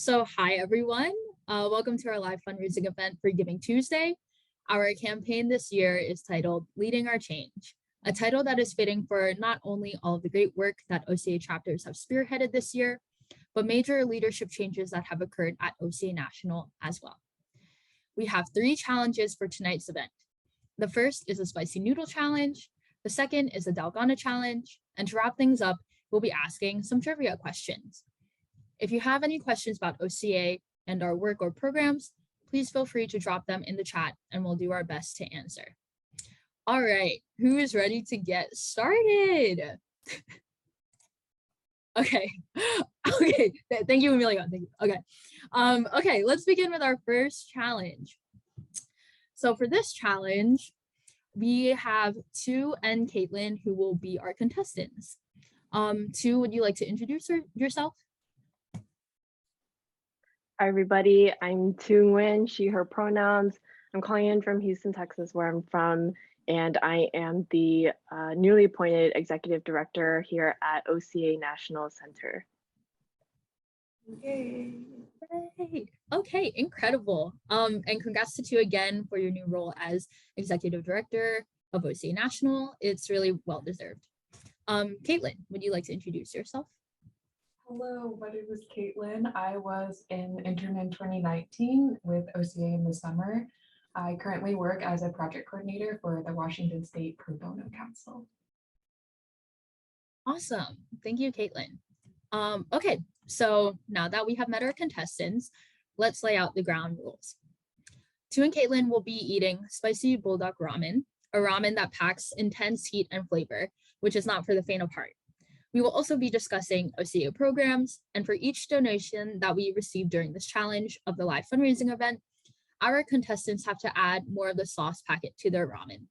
So hi everyone. Welcome to our live fundraising event for Giving Tuesday. Our campaign this year is titled Leading Our Change, a title that is fitting for not only all of the great work that OCA chapters have spearheaded this year, but major leadership changes that have occurred at OCA National as well. We have 3 challenges for tonight's event. The first is a spicy noodle challenge. The second is a Dalgona challenge. And to wrap things up, we'll be asking some trivia questions. If you have any questions about OCA and our work or programs, please feel free to drop them in the chat and we'll do our best to answer. All right, who is ready to get started? Okay, thank you, Emilio. Thank you. Okay, let's begin with our first challenge. So for this challenge, we have Tu and Caitlin who will be our contestants. Tu, would you like to introduce yourself? Hi, everybody. I'm Nguyen, she, her pronouns. I'm calling in from Houston, Texas, where I'm from, and I am the newly appointed executive director here at OCA National Center. Yay. Okay, incredible. And congrats to you again for your new role as executive director of OCA National. It's really well deserved. Caitlin, would you like to introduce yourself? Hello, my name is Caitlin. I was an intern in 2019 with OCA in the summer. I currently work as a project coordinator for the Washington State Pro Bono Council. Awesome. Thank you, Caitlin. Okay, so now that we have met our contestants, let's lay out the ground rules. Tu and Caitlin will be eating spicy bulldog ramen, a ramen that packs intense heat and flavor, which is not for the faint of heart. We will also be discussing OCA programs, and for each donation that we receive during this challenge of the live fundraising event, our contestants have to add more of the sauce packet to their ramen.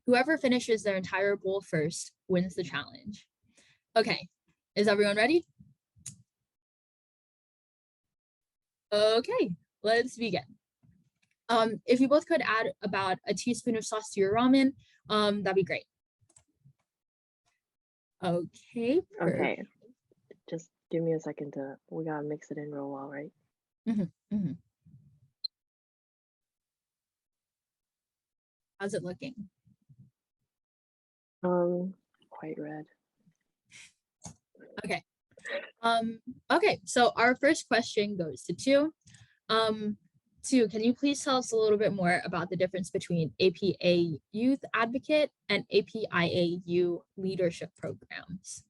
Whoever finishes their entire bowl first wins the challenge. Okay, is everyone ready? Okay, let's begin. If you both could add about a teaspoon of sauce to your ramen, that'd be great. Okay. Okay, just give me a second we gotta mix it in real well, right? How's it looking? Quite red. Okay. Okay, so our first question goes to Tu. Tu, can you please tell us a little bit more about the difference between APA Youth Advocate and APIAU leadership programs?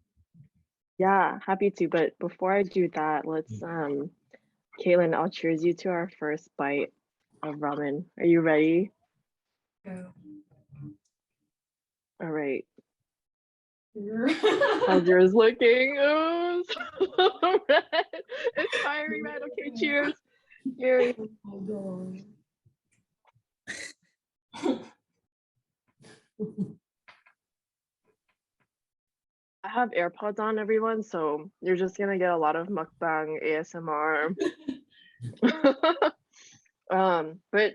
Yeah, happy to, but before I do that, let's Caitlin, I'll cheers you to our first bite of ramen. Are you ready? Go. All right. How's yours looking? Oh, so red. It's fiery red. Okay, cheers. Cheers. Oh, I have AirPods on, everyone, so you're just gonna get a lot of mukbang ASMR. But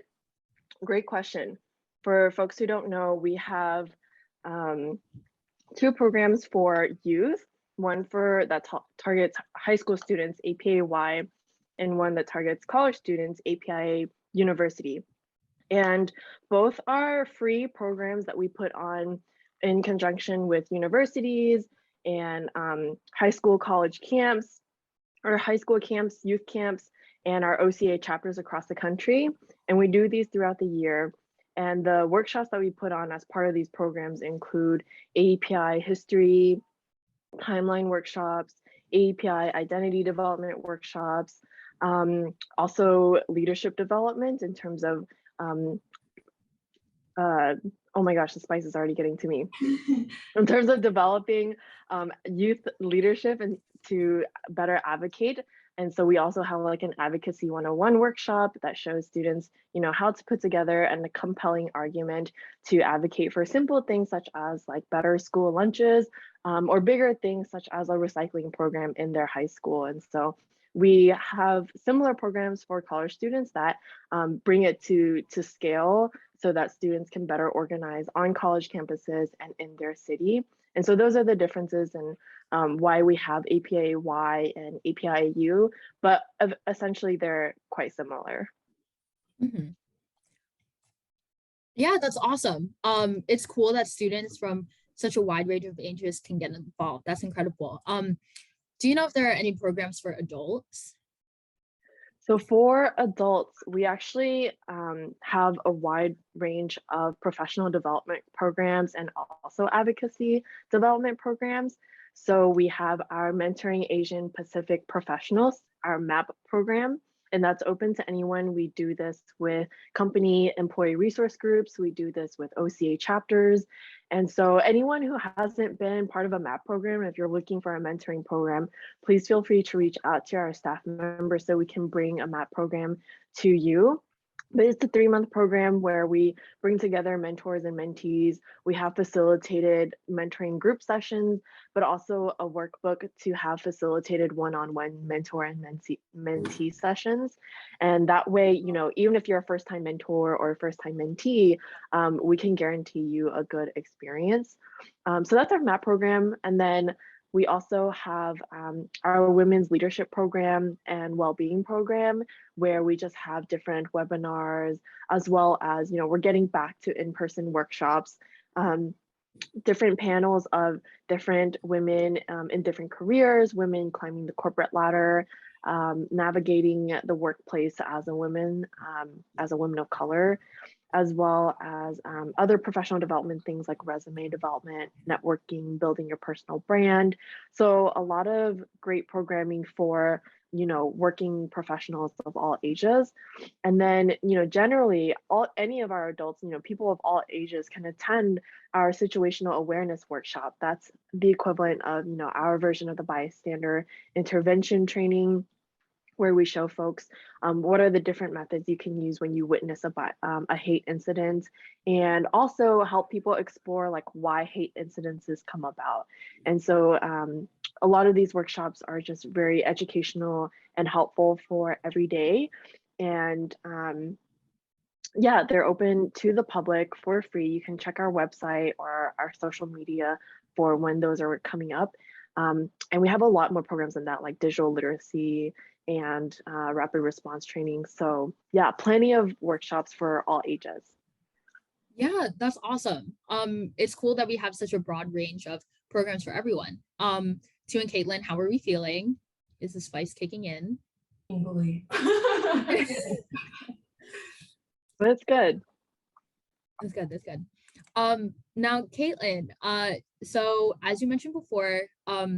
great question. For folks who don't know, we have 2 programs for youth, one for that targets high school students, APAY, and one that targets college students, APIA University. And both are free programs that we put on in conjunction with universities and high school college camps, or high school camps, youth camps, and our OCA chapters across the country. And we do these throughout the year. And the workshops that we put on as part of these programs include API history, timeline workshops, API identity development workshops, also leadership development in terms of, oh my gosh, the spice is already getting to me. In terms of developing youth leadership and to better advocate. And so we also have like an advocacy 101 workshop that shows students, how to put together a compelling argument to advocate for simple things such as like better school lunches, or bigger things such as a recycling program in their high school. And so we have similar programs for college students that bring it to scale so that students can better organize on college campuses and in their city. And so those are the differences in why we have APAY and APIU, but essentially they're quite similar. Mhm. Yeah, that's awesome. It's cool that students from such a wide range of ages can get involved. That's incredible. Do you know if there are any programs for adults? So for adults, we actually have a wide range of professional development programs and also advocacy development programs. So we have our Mentoring Asian Pacific Professionals, our MAP program, and that's open to anyone. We do this with company employee resource groups. We do this with OCA chapters. And so anyone who hasn't been part of a MAP program, if you're looking for a mentoring program, please feel free to reach out to our staff members so we can bring a MAP program to you. But it's a 3-month program where we bring together mentors and mentees. We have facilitated mentoring group sessions, but also a workbook to have facilitated one-on-one mentor and mentee sessions. And that way, you know, even if you're a first-time mentor or a first-time mentee, we can guarantee you a good experience. So that's our MAP program. And then we also have our women's leadership program and well-being program, where we just have different webinars, as well as, you know, we're getting back to in-person workshops, different panels of different women in different careers, women climbing the corporate ladder, navigating the workplace as a woman of color, as well as other professional development things like resume development, networking, building your personal brand. So a lot of great programming for, you know, working professionals of all ages. And then, you know, generally any of our adults, you know, people of all ages can attend our situational awareness workshop. That's the equivalent of, you know, our version of the bystander intervention training, where we show folks what are the different methods you can use when you witness a hate incident, and also help people explore like why hate incidences come about. And so a lot of these workshops are just very educational and helpful for every day. And yeah, they're open to the public for free. You can check our website or our social media for when those are coming up. And we have a lot more programs than that, like digital literacy and rapid response training. So yeah, plenty of workshops for all ages. Yeah, that's awesome. It's cool that we have such a broad range of programs for everyone. Tian and Caitlin, how are we feeling? Is the spice kicking in? That's good. That's good. That's good. Now, Caitlin, so as you mentioned before,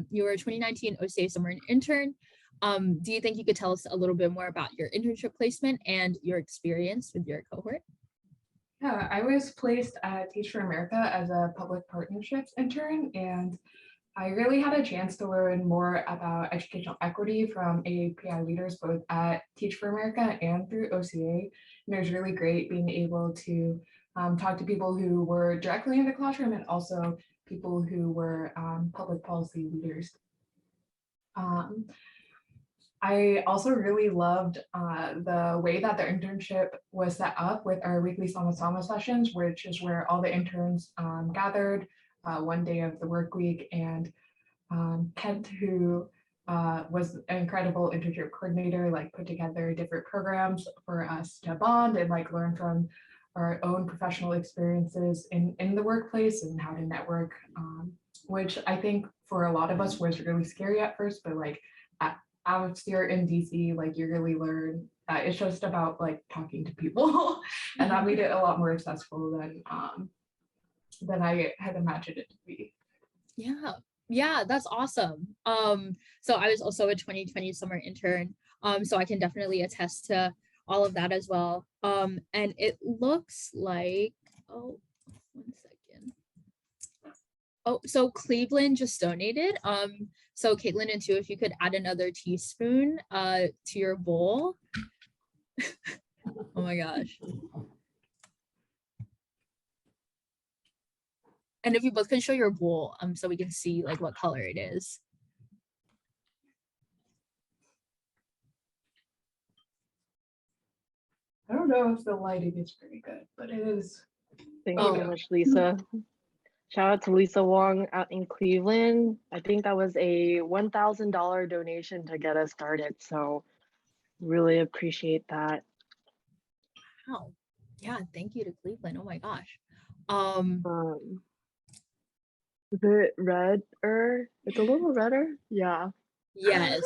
you were a 2019 OCA summer intern. Do you think you could tell us a little bit more about your internship placement and your experience with your cohort? Yeah, I was placed at Teach for America as a public partnerships intern, and I really had a chance to learn more about educational equity from API leaders, both at Teach for America and through OCA. And it was really great being able to talk to people who were directly in the classroom and also people who were public policy leaders. I also really loved the way that the internship was set up with our weekly Sama sessions, which is where all the interns gathered one day of the work week. And Kent, who was an incredible internship coordinator, like put together different programs for us to bond and like learn from our own professional experiences in the workplace and how to network, which I think for a lot of us was really scary at first, but like out here in DC, like you really learn that it's just about like talking to people and that made it a lot more accessible than I had imagined it to be. Yeah, that's awesome. So I was also a 2020 summer intern, so I can definitely attest to all of that as well. And it looks like, oh, 1 second. Oh, so Cleveland just donated. So Caitlin and Tu, if you could add another teaspoon to your bowl. Oh my gosh. And if you both can show your bowl, so we can see like what color it is. know if the lighting is very good, but it is. Thank you so Oh. much, Lisa. Shout out to Lisa Wong out in Cleveland. I think that was a $1,000 donation to get us started. So really appreciate that. Wow. Yeah, thank you to Cleveland. Oh my gosh. Um, Is it redder? It's a little redder. Yeah. yes.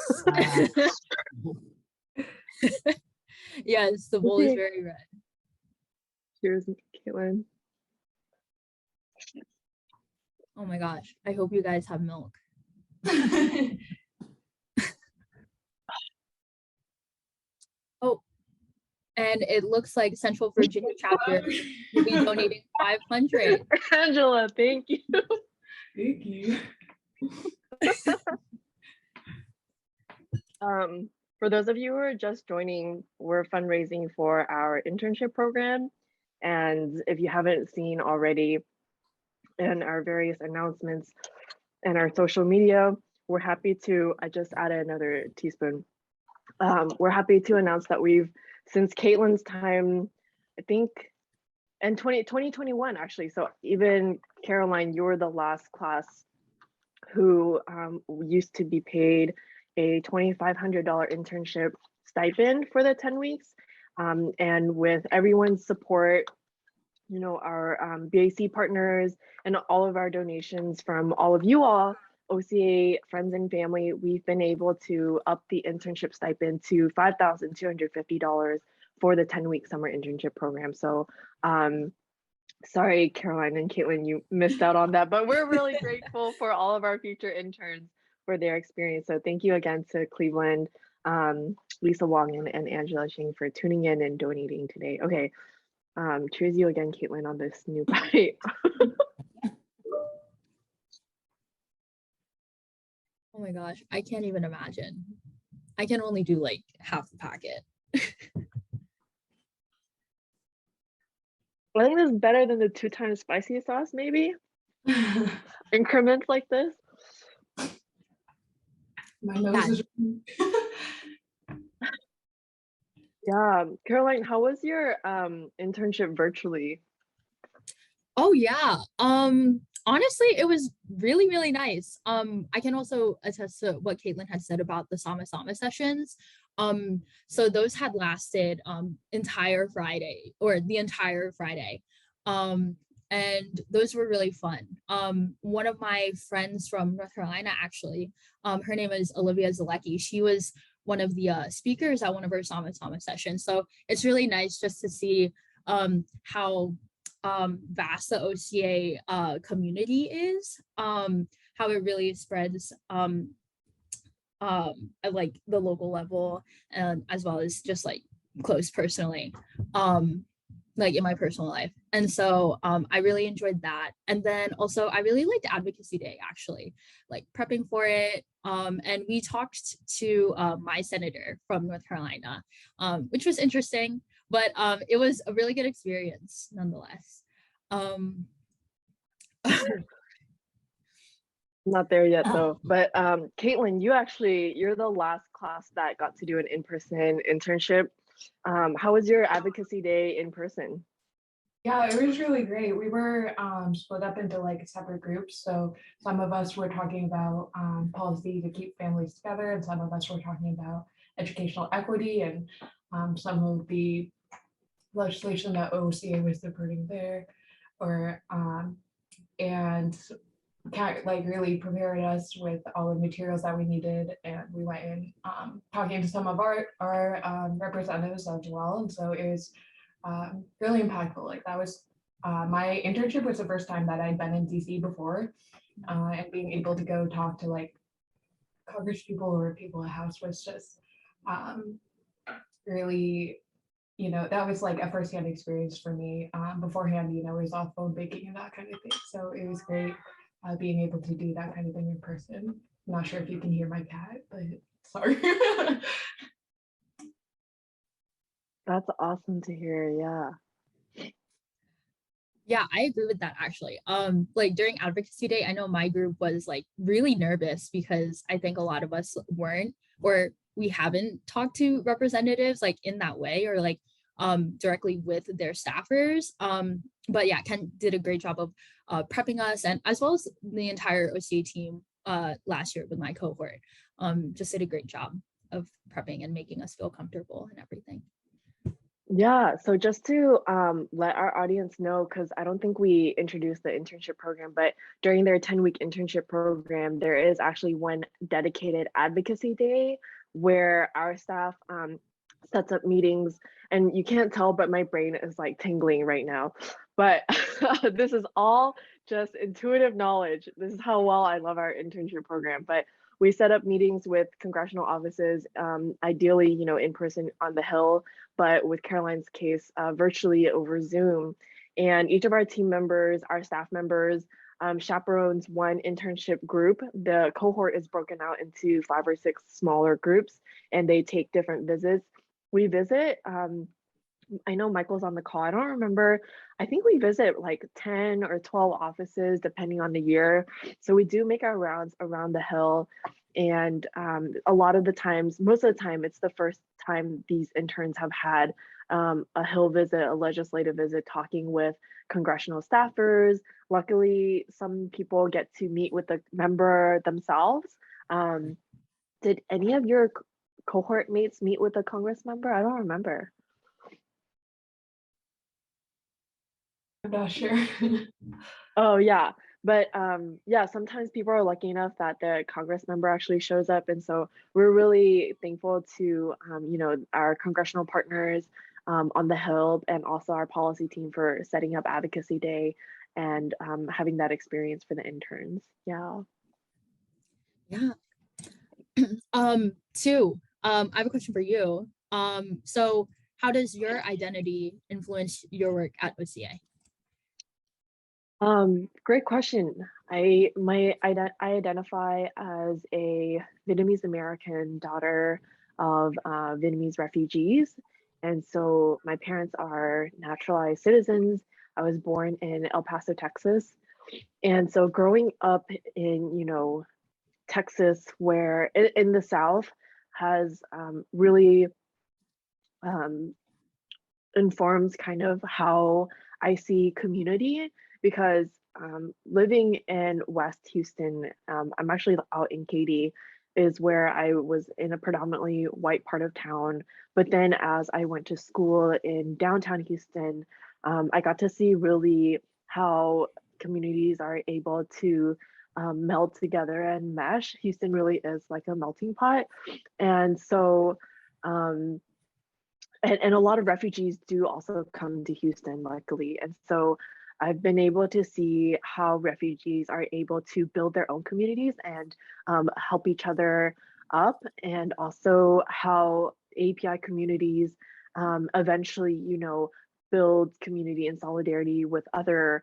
Yes, the bowl is Okay. very red. Cheers, Caitlin. Oh my gosh. I hope you guys have milk. Oh, and it looks like Central Virginia chapter will be donating 500. Angela, thank you. Thank you. For those of you who are just joining, we're fundraising for our internship program. And if you haven't seen already in our various announcements and our social media, we're happy to, I just added another teaspoon. We're happy to announce that we've, since Caitlin's time, I think in 2021 actually, so even Caroline, you're the last class who used to be paid a $2,500 internship stipend for the 10 weeks. And with everyone's support, you know, our BAC partners and all of our donations from all of you all, OCA friends and family, we've been able to up the internship stipend to $5,250 for the 10-week summer internship program. So sorry, Caroline and Caitlin, you missed out on that, but we're really grateful for all of our future interns for their experience. So thank you again to Cleveland, Lisa Wong and Angela Chiang for tuning in and donating today. Okay, cheers you again, Caitlin, on this new bite. Oh my gosh, I can't even imagine. I can only do like half the packet. I think this is better than the 2 times spicy sauce, maybe. Increments like this. My nose is. Yeah, Caroline, how was your internship virtually? Oh yeah. Honestly, it was really, really nice. I can also attest to what Caitlin had said about the Sama Sama sessions. So those had lasted entire Friday or the entire Friday. And those were really fun. One of my friends from North Carolina, actually, her name is Olivia Zalecki. She was one of the speakers at one of our Sama Sama sessions. So it's really nice just to see how vast the OCA community is, how it really spreads at like the local level, and as well as just like close personally, like in my personal life. And so I really enjoyed that. And then also I really liked Advocacy Day, actually, like prepping for it. And we talked to my senator from North Carolina, which was interesting, but it was a really good experience nonetheless. Not there yet though, but Caitlin, you're the last class that got to do an in-person internship. How was your Advocacy Day in person? Yeah, it was really great. We were split up into like separate groups. So some of us were talking about policy to keep families together, and some of us were talking about educational equity and some of the legislation that OCA was supporting there, or and like really prepared us with all the materials that we needed. And we went in talking to some of our representatives as well. And so it was really impactful. Like that was my internship was the first time that I'd been in DC before, and being able to go talk to like Congress people or people at House was just really, you know, that was like a firsthand experience for me. Beforehand, you know, it was all phone baking and that kind of thing. So it was great being able to do that kind of thing in person. I'm not sure if you can hear my cat, but sorry. That's awesome to hear. Yeah. Yeah, I agree with that actually. Like during Advocacy Day, I know my group was like really nervous because I think a lot of us weren't, or we haven't talked to representatives like in that way, or like directly with their staffers. But yeah, Ken did a great job of prepping us, and as well as the entire OCA team last year with my cohort. Just did a great job of prepping and making us feel comfortable and everything. Yeah, so just to let our audience know, because I don't think we introduced the internship program, but during their 10-week internship program, there is actually one dedicated advocacy day where our staff sets up meetings, and you can't tell, but my brain is like tingling right now. But this is all just intuitive knowledge. This is how well I love our internship program. But we set up meetings with congressional offices, ideally, in person on the Hill, but with Caroline's case, virtually over Zoom. And each of our team members, our staff members, chaperones one internship group. The cohort is broken out into 5 or 6 smaller groups, and they take different visits. We visit, I know Michael's on the call. I don't remember. I think we visit like 10 or 12 offices depending on the year. So we do make our rounds around the Hill. And a lot of the times, most of the time, it's the first time these interns have had a Hill visit, a legislative visit, talking with congressional staffers. Luckily, some people get to meet with the member themselves. Did any of your cohort mates meet with a Congress member? I don't remember. I'm not sure. Oh yeah, but yeah, sometimes people are lucky enough that the Congress member actually shows up, and so we're really thankful to our congressional partners on the Hill, and also our policy team for setting up Advocacy Day and having that experience for the interns. Yeah. Yeah. Two, I have a question for you. So how does your identity influence your work at OCA? Great question. I identify as a Vietnamese American daughter of Vietnamese refugees, and so my parents are naturalized citizens. I was born in El Paso, Texas, and so growing up in Texas, where in the South, has really informs kind of how I see community, because living in West Houston, I'm actually out in Katy, is where I was in a predominantly white part of town. But then as I went to school in downtown Houston, I got to see really how communities are able to meld together and mesh. Houston really is like a melting pot. And so and a lot of refugees do also come to Houston, luckily. And so I've been able to see how refugees are able to build their own communities and help each other up, and also how API communities eventually, build community and solidarity with other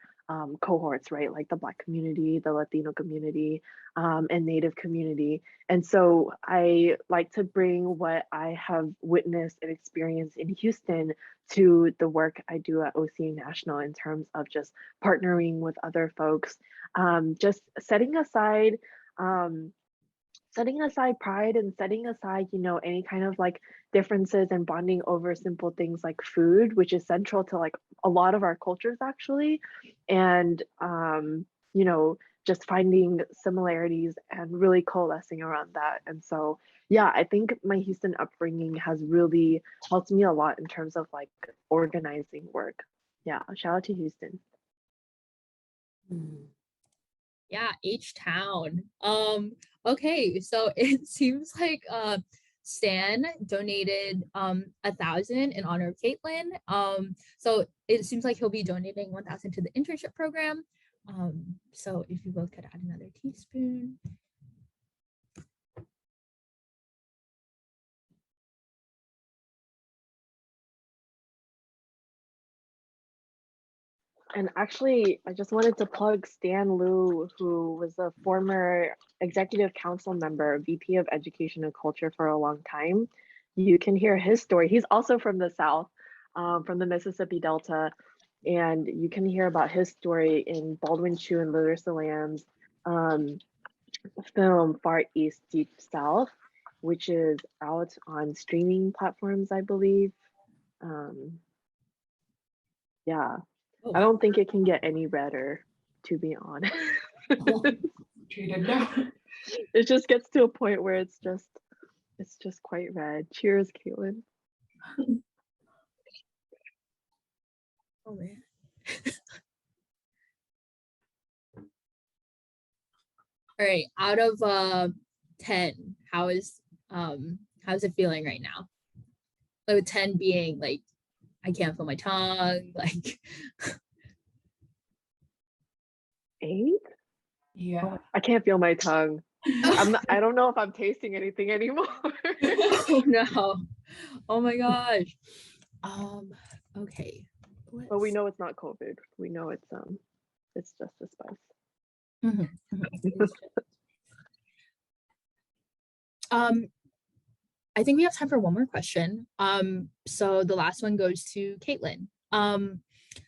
cohorts, right? Like the Black community, the Latino community, and Native community. And so I like to bring what I have witnessed and experienced in Houston to the work I do at OCA National, in terms of just partnering with other folks, just setting aside pride, and setting aside, any kind of like differences, and bonding over simple things like food, which is central to like a lot of our cultures actually. And just finding similarities and really coalescing around that. And so yeah, I think my Houston upbringing has really helped me a lot in terms of like organizing work. Yeah, shout out to Houston. Yeah, H-Town. Okay, so it seems like Stan donated 1,000 in honor of Caitlin. So it seems like he'll be donating 1,000 to the internship program. So if you both could add another teaspoon. And actually, I just wanted to plug Stan Liu, who was a former executive council member, VP of Education and Culture for a long time. You can hear his story. He's also from the South, from the Mississippi Delta. And you can hear about his story in Baldwin Chu and Larissa Lamb's film Far East Deep South, which is out on streaming platforms, I believe. Yeah, Oh, I don't think it can get any redder, to be honest. Treated down. It just gets to a point where it's just quite red. Cheers, Caitlin. oh man. All right, out of 10, how's it feeling right now? Like with 10 being like I can't feel my tongue, like 8? Yeah. I can't feel my tongue. I don't know if I'm tasting anything anymore. oh no. Oh my gosh. Okay. But we know it's not COVID. We know it's just a spice. Mhm, mhm. It's just- I think we have time for one more question. So the last one goes to Caitlin.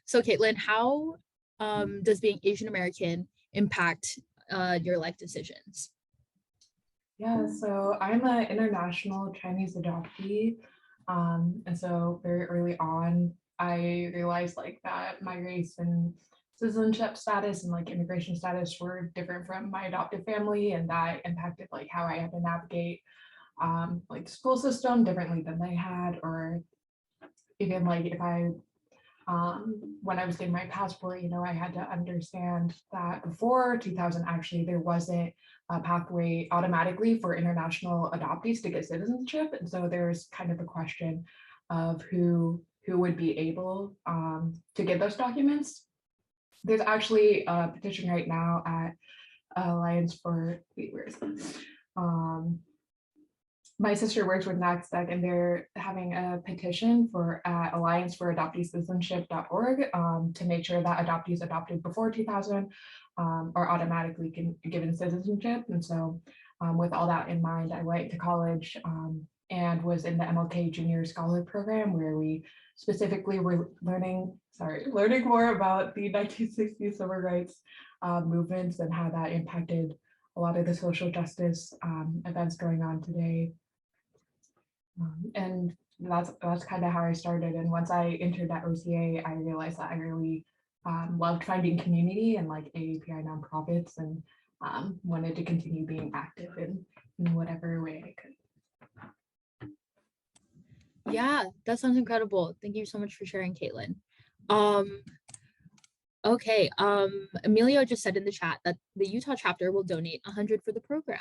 So Caitlin, how does being Asian American impact your life decisions? Yeah, so I'm an international Chinese adoptee. And so very early on, I realized like that my race and citizenship status and like immigration status were different from my adoptive family, and that impacted like how I had to navigate like the school system differently than they had, or even like if I when I was getting my passport, you know, I had to understand that before 2000, actually, there wasn't a pathway automatically for international adoptees to get citizenship. And so there's kind of a question of who would be able to get those documents. There's actually a petition right now at Alliance for, wait, where is it? My sister works with NACSTEC, and they're having a petition for Alliance for AdopteeCitizenship.org to make sure that adoptees adopted before 2000 are automatically given citizenship. And so with all that in mind, I went to college and was in the MLK Junior Scholar Program, where we specifically were learning more about the 1960s civil rights movements and how that impacted a lot of the social justice events going on today. And that's kind of how I started. And once I entered at OCA, I realized that I really loved finding community and like AAPI nonprofits, and wanted to continue being active in whatever way I could. Yeah, that sounds incredible. Thank you so much for sharing, Caitlin. Okay, Emilio just said in the chat that the Utah chapter will donate 100 for the program.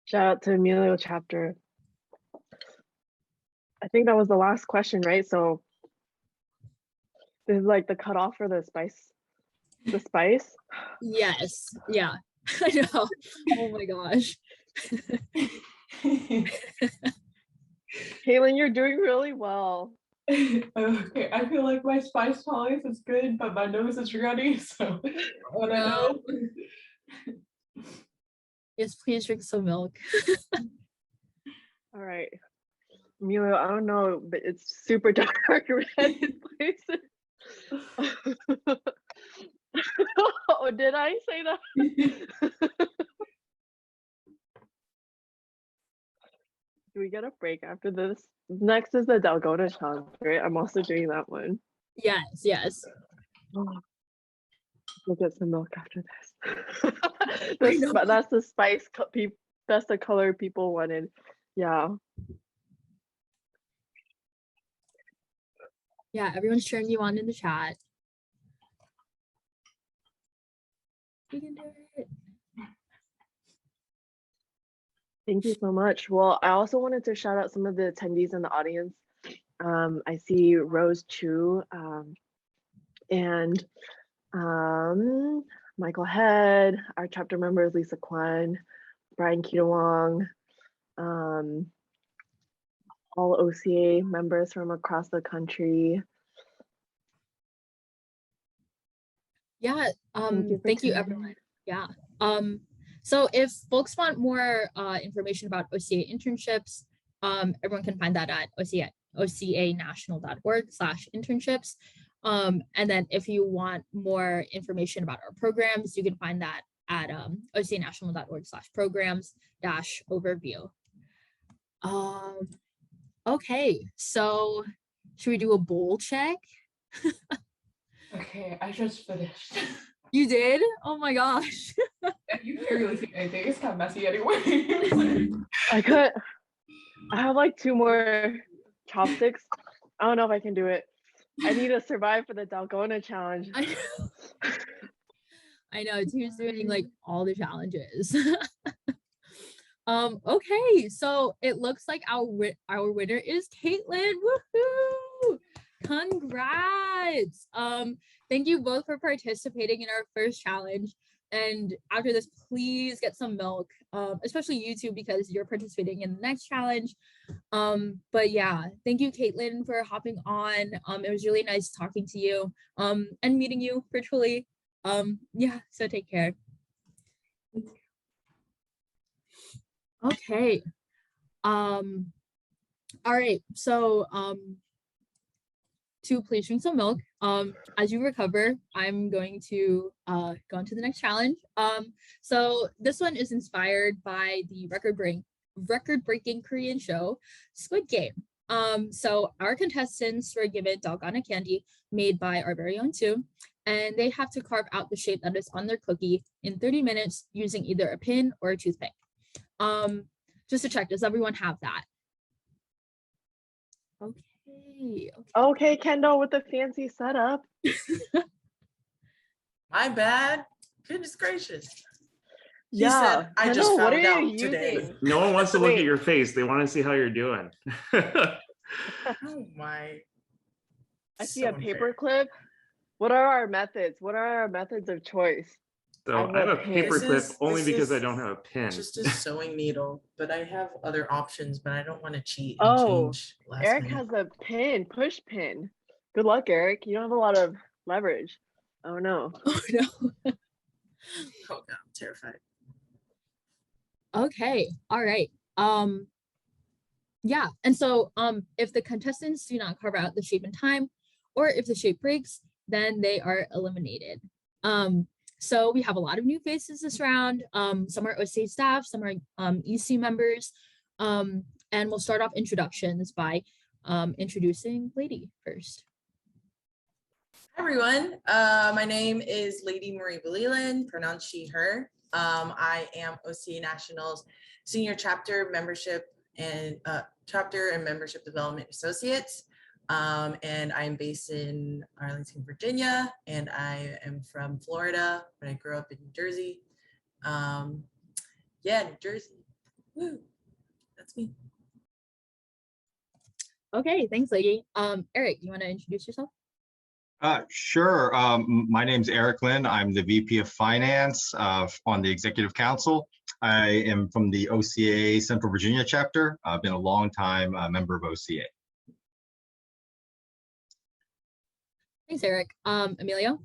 Shout out to Emilio chapter. I think that was the last question, right? So this is like the cutoff for the spice. The spice? Yes, yeah, I know. Oh my gosh. Caitlin, you're doing really well. Okay, I feel like my spice tolerance is good, but my nose is runny, so I don't know. Yes, please drink some milk. All right. Emilio, I don't know, but it's super dark red in places. Oh, did I say that? Do we get a break after this? Next is the Dalgona challenge, right? I'm also doing that one. Yes, yes. We'll get some milk after this. But that's the spice. That's the color people wanted. Yeah. Yeah, everyone's cheering you on in the chat. You can do it. Thank you so much. Well, I also wanted to shout out some of the attendees in the audience. I see Rose Chu and Michael Head, our chapter members, Lisa Kwan, Brian Kieatiwong, all OCA members from across the country. Yeah, thank you everyone. Yeah. So if folks want more information about OCA internships, everyone can find that at ocanational.org/internships. And then if you want more information about our programs, you can find that at ocanational.org/programs-overview. Okay, so should we do a bowl check? Okay, I just finished. You did? Oh my gosh. You can't really see anything. It's kind of messy anyway. I have like 2 more chopsticks. I don't know if I can do it. I need to survive for the Dalgona challenge. I know, Tu's doing like all the challenges. Okay, so it looks like our winner is Caitlin. Woohoo! Congrats. Thank you both for participating in our first challenge. And after this, please get some milk, especially you two, because you're participating in the next challenge. But yeah, thank you, Caitlin, for hopping on. It was really nice talking to you, and meeting you virtually. Yeah, so take care. Okay. All right, so to please drink some milk. As you recover, I'm going to go on to the next challenge. So this one is inspired by the record-breaking Korean show Squid Game. So our contestants were given Dalgona candy made by our very own Zhou, and they have to carve out the shape that is on their cookie in 30 minutes using either a pin or a toothpick. Just to check, does everyone have that? Okay, Kendall with the fancy setup. My bad. Goodness gracious. She Yeah, said, I just Kendall, what found are out you today. using? No one wants to look Wait. at your face. They want to see how you're doing. Oh my. I see So a paper clip. What are our methods? What are our methods of choice? So I I have a love paper This clip is- only this because I is don't have a pen. Just a sewing needle, but I have other options, but I don't want to cheat and Oh, change last Eric minute. has a pin, push pin. Good luck, Eric. You don't have a lot of leverage. Oh no. Oh no. Oh God, I'm terrified. Okay, all right. Yeah, and so if the contestants do not carve out the shape in time, or if the shape breaks, then they are eliminated. So we have a lot of new faces this round. Some are OCA staff, some are EC members. And we'll start off introductions by introducing Lady first. Hi everyone, my name is Lady Marie Leland, pronounced she, her. I am OCA National's Senior Chapter Membership and Chapter and Membership Development Associates. And I'm based in Arlington, Virginia, and I am from Florida, but I grew up in New Jersey. Yeah, New Jersey. Woo. That's me. Okay, thanks, Lady. Eric, you want to introduce yourself? Sure. My name's Eric Lynn. I'm the VP of Finance on the Executive Council. I am from the OCA Central Virginia chapter. I've been a long time member of OCA. Thanks, Eric. Emilio?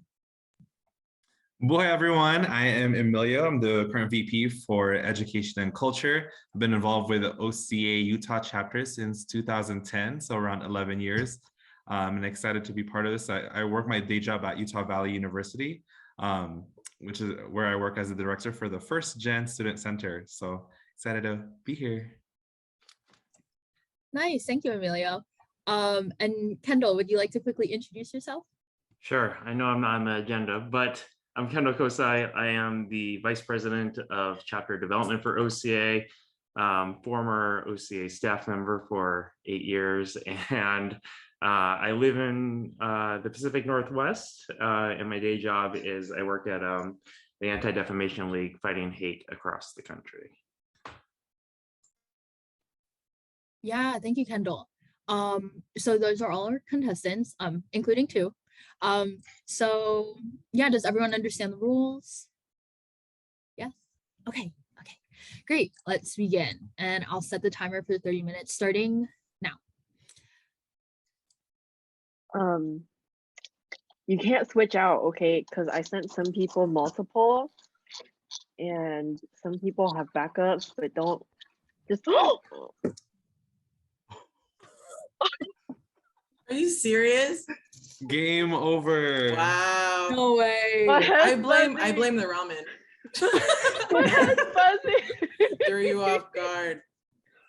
Boy, everyone, I am Emilio. I'm the current VP for Education and Culture. I've been involved with the OCA Utah chapter since 2010, so around 11 years. And excited to be part of this. I work my day job at Utah Valley University, which is where I work as the director for the First Gen Student Center. So excited to be here. Nice, thank you, Emilio. And Kendall, would you like to quickly introduce yourself? Sure, I know I'm not on the agenda, but I'm Kendall Kosai. I am the Vice President of Chapter Development for OCA, former OCA staff member for 8 years, and I live in the Pacific Northwest, and my day job is I work at the Anti-Defamation League fighting hate across the country. Yeah, thank you, Kendall. So those are all our contestants, including two. So yeah, does everyone understand the rules? Yes. Okay, great. Let's begin. And I'll set the timer for 30 minutes starting now. You can't switch out, okay? Because I sent some people multiple, and some people have backups, but don't just. Are you serious? Game over. Wow. No way. I blame the ramen. My head's buzzing. Threw you off guard.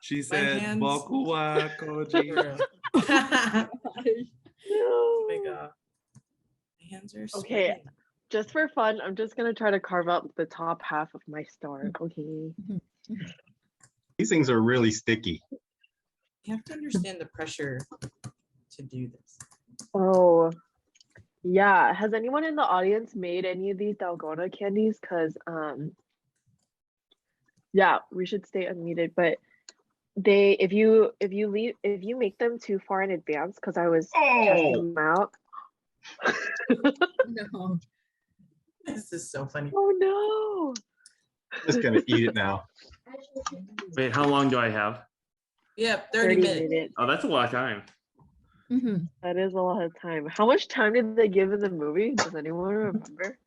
She said, hands- "Boku wa koji." Oh my No. god. My hands are Okay. sweating. Just for fun, I'm just gonna try to carve up the top half of my star. Okay. These things are really sticky. You have to understand the pressure to do this. Oh, yeah. Has anyone in the audience made any of these Dalgona candies? Because yeah, we should stay unmuted. But if you make them too far in advance, because I was testing them out. No. This is so funny. Oh no. Just gonna eat it now. Wait, how long do I have? Yeah, 30 minutes. Oh, that's a lot of time. Mhm. That is a lot of time. How much time did they give in the movie? Does anyone remember?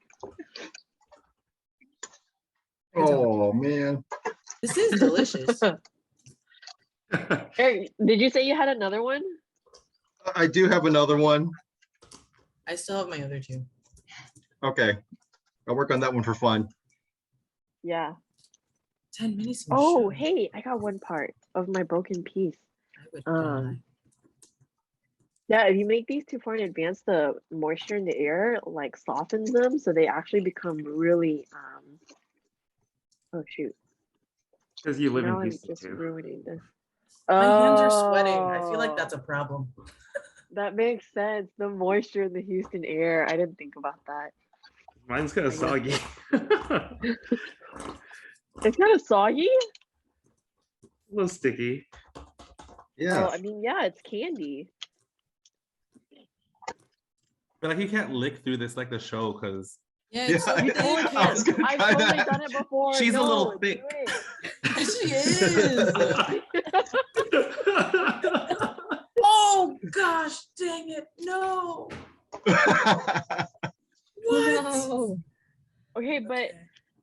Oh man. This is delicious. Eric, did you say you had another one? I do have another one. I still have my other two. Okay. I'll work on that one for fun. Yeah. 10 minutes. Oh, hey, I got one part of my broken piece. I would Um, die. Yeah, if you make these too far in advance, the moisture in the air like softens them, so they actually become really oh shoot. Because you live Now in I'm Houston just too. ruining this. My hands are sweating. I feel like Oh, that's a problem. that makes sense. The moisture in the Houston air. I didn't think about that. Mine's kind of I soggy. It's kind of soggy. A little sticky. Yeah. Oh, I mean, yeah, it's candy. But like you can't lick through this like the show because Yeah, Yeah, it's so I- thick. I was gonna I've try totally that. done it before. She's a little No, thick. do She is. Oh gosh, dang it. No. What? No. Okay, but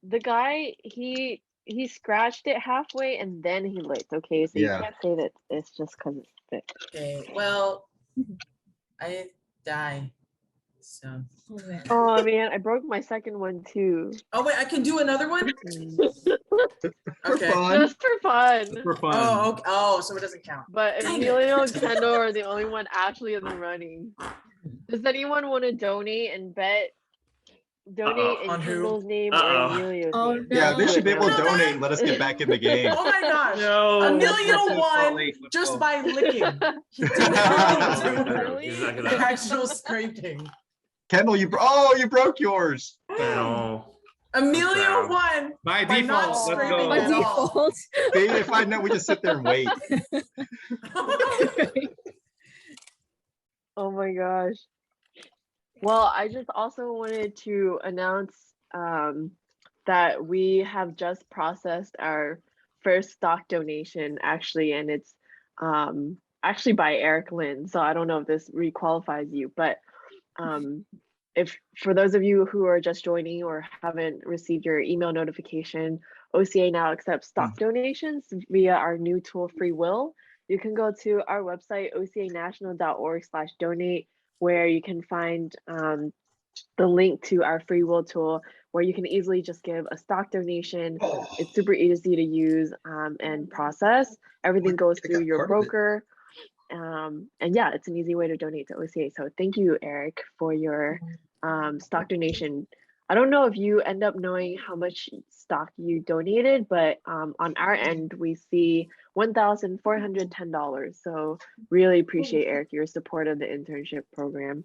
the guy he scratched it halfway and then he licked. Okay, so Yeah. you can't say that it's just because it's thick. Okay, well, I didn't die. So. Oh, man. Oh man, I broke my second one too. Oh wait, I can do another one? For Okay. fun. Just for fun. for fun. Oh, okay. Oh, so it doesn't count. But Dang it. Emilio and Kendall are the only one actually in the running. Does anyone want to donate and bet? Donate in On who? Kendall's name or Uh-oh. Emilio's Oh, name? Yeah, they No. should be able to No, donate and let us get back in the game. Oh my gosh. No. Emilio won Let's just go. by licking. He didn't Really? He's not do gonna- actual scraping. Kendall, you broke yours. No. Emilio Wow. won By by not default, let's scraping go. By at all. default. See, if I know, we just sit there and wait. Oh my gosh. Well, I just also wanted to announce that we have just processed our first stock donation actually, and it's actually by Eric Lynn. So I don't know if this requalifies you, but if for those of you who are just joining or haven't received your email notification, OCA now accepts stock donations via our new tool Free Will. You can go to our website ocanational.org/donate, where you can find the link to our Free Will tool, where you can easily just give a stock donation. It's super easy to use and process. Everything goes I through got your part of it. broker. And yeah, it's an easy way to donate to OCA. So thank you, Eric, for your stock donation. I don't know if you end up knowing how much stock you donated, but on our end, we see $1,410. So really appreciate, Eric, your support of the internship program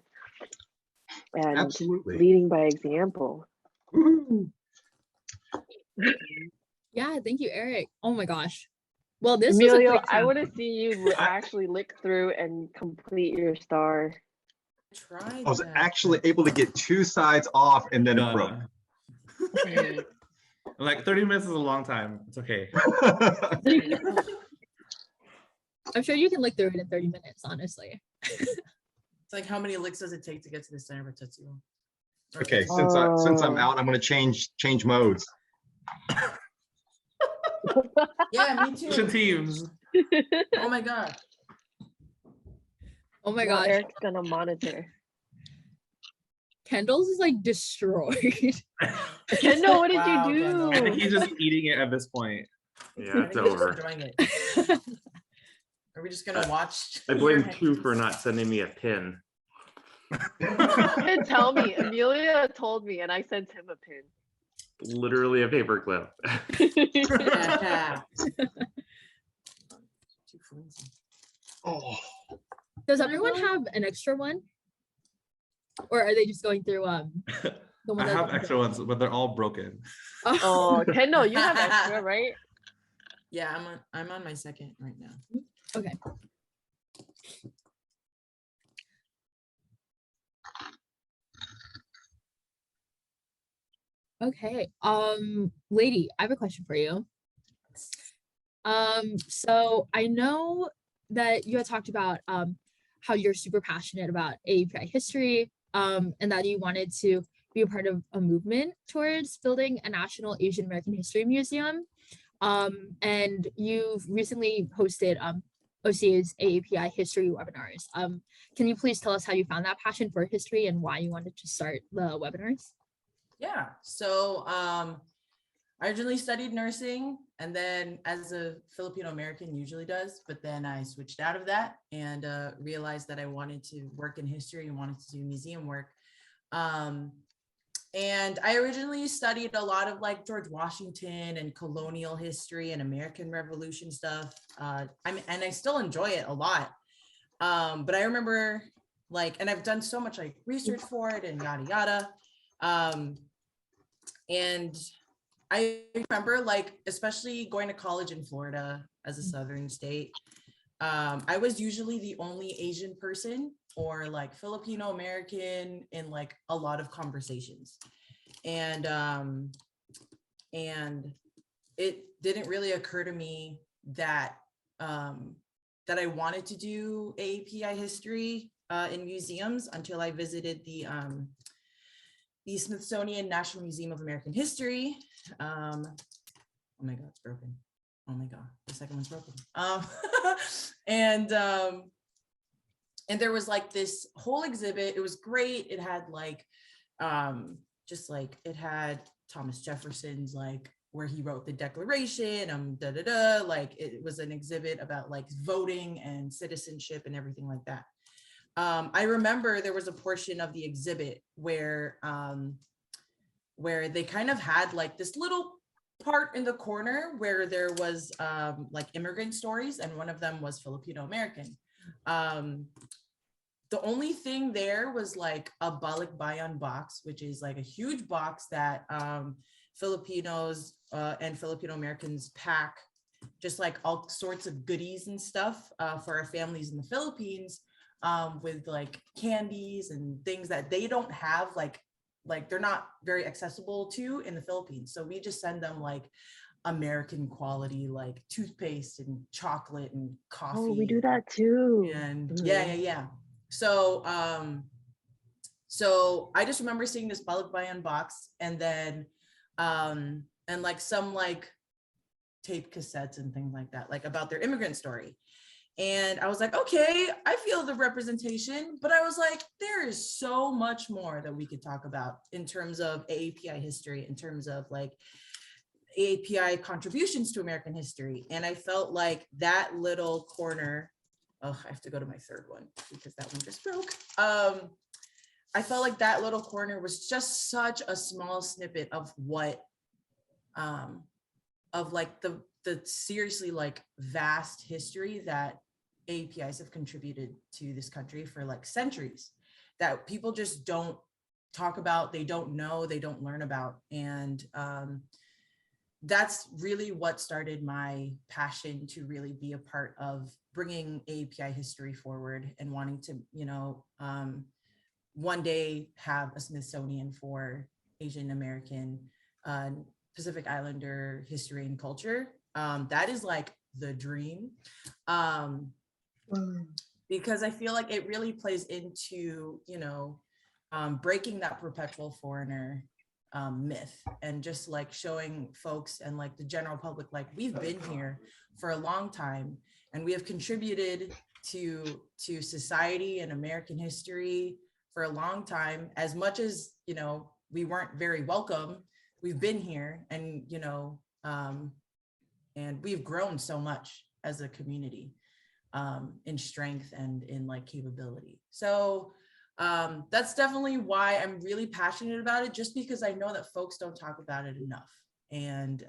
and Absolutely. leading by example. Woo. Yeah, thank you, Eric. Oh my gosh. Well, this was a Emilio, quick I round. want to see you actually lick through and complete your star. Tried I was that. actually able to get two sides off and then it broke. Like 30 minutes is a long time. It's okay. I'm sure you can lick through it in 30 minutes, honestly. It's like, how many licks does it take to get to the center of a Tootsie Roll? Or Okay, Tootsie since I'm Oh. out, I'm gonna change modes. Roll? Yeah, me Switching too. teams. Oh my god. Oh my Well, gosh. Eric's gonna monitor. Kendall's is like destroyed. Kendall, what did Wow, you Kendall. I think do? he's just eating it at this point. Yeah, I it's think he's over. enjoying it. Are we just gonna watch? I your blame hands? two for not sending me a pin. You didn't tell me. Amelia told me, and I sent him a pin. Literally a paperclip. Yeah. Too flimsy. Oh, Does everyone have an extra one? Or are they just going through the one I that have extra ones, but they're all broken. Oh, Kendall, you have extra, right? Yeah, I'm on my second right now. Okay. Okay. Lady, I have a question for you. So I know that you had talked about how you're super passionate about AAPI history, and that you wanted to be a part of a movement towards building a national Asian American history museum. And you've recently hosted OCA's AAPI history webinars. Can you please tell us how you found that passion for history and why you wanted to start the webinars? Yeah. So I originally studied nursing, and then as a Filipino American usually does, but then I switched out of that and realized that I wanted to work in history and wanted to do museum work. And I originally studied a lot of like George Washington and colonial history and American Revolution stuff. And I still enjoy it a lot. But I remember and I've done so much like research for it and yada yada. And I remember especially going to college in Florida as a Southern state, I was usually the only Asian person or Filipino American in a lot of conversations. And it didn't really occur to me that that I wanted to do AAPI history in museums until I visited the Smithsonian National Museum of American History. Oh my God, it's broken. Oh my God, the second one's broken. And there was this whole exhibit. It was great. It had it had Thomas Jefferson's where he wrote the Declaration, it was an exhibit about voting and citizenship and everything like that. I remember there was a portion of the exhibit where they kind of had this little part in the corner where there was immigrant stories, and one of them was Filipino American. The only thing there was a balikbayan box, which is a huge box that Filipinos and Filipino Americans pack just all sorts of goodies and stuff for our families in the Philippines, with candies and things that they don't have, they're not very accessible to in the Philippines. So we just send them American quality toothpaste and chocolate and coffee. Oh, we do that too. And yeah. So so I just remember seeing this balikbayan box, and then and some tape cassettes and things like that, about their immigrant story. And I was okay, I feel the representation, but I was there is so much more that we could talk about in terms of AAPI history, in terms of AAPI contributions to American history. And I felt that little corner, oh, I have to go to my third one because that one just broke. I felt that little corner was just such a small snippet of what, of the seriously vast history that AAPIs have contributed to this country for centuries, that people just don't talk about, they don't know, they don't learn about. And that's really what started my passion to really be a part of bringing AAPI history forward and wanting to, one day have a Smithsonian for Asian American, Pacific Islander history and culture. That is the dream. Because I feel it really plays into, breaking that perpetual foreigner myth, and just showing folks and the general public, we've been here for a long time, and we have contributed to society and American history for a long time. As much as, you know, we weren't very welcome, we've been here, and, you know, and we've grown so much as a community, in strength and in like capability. So that's definitely why I'm really passionate about it, just because I know that folks don't talk about it enough. And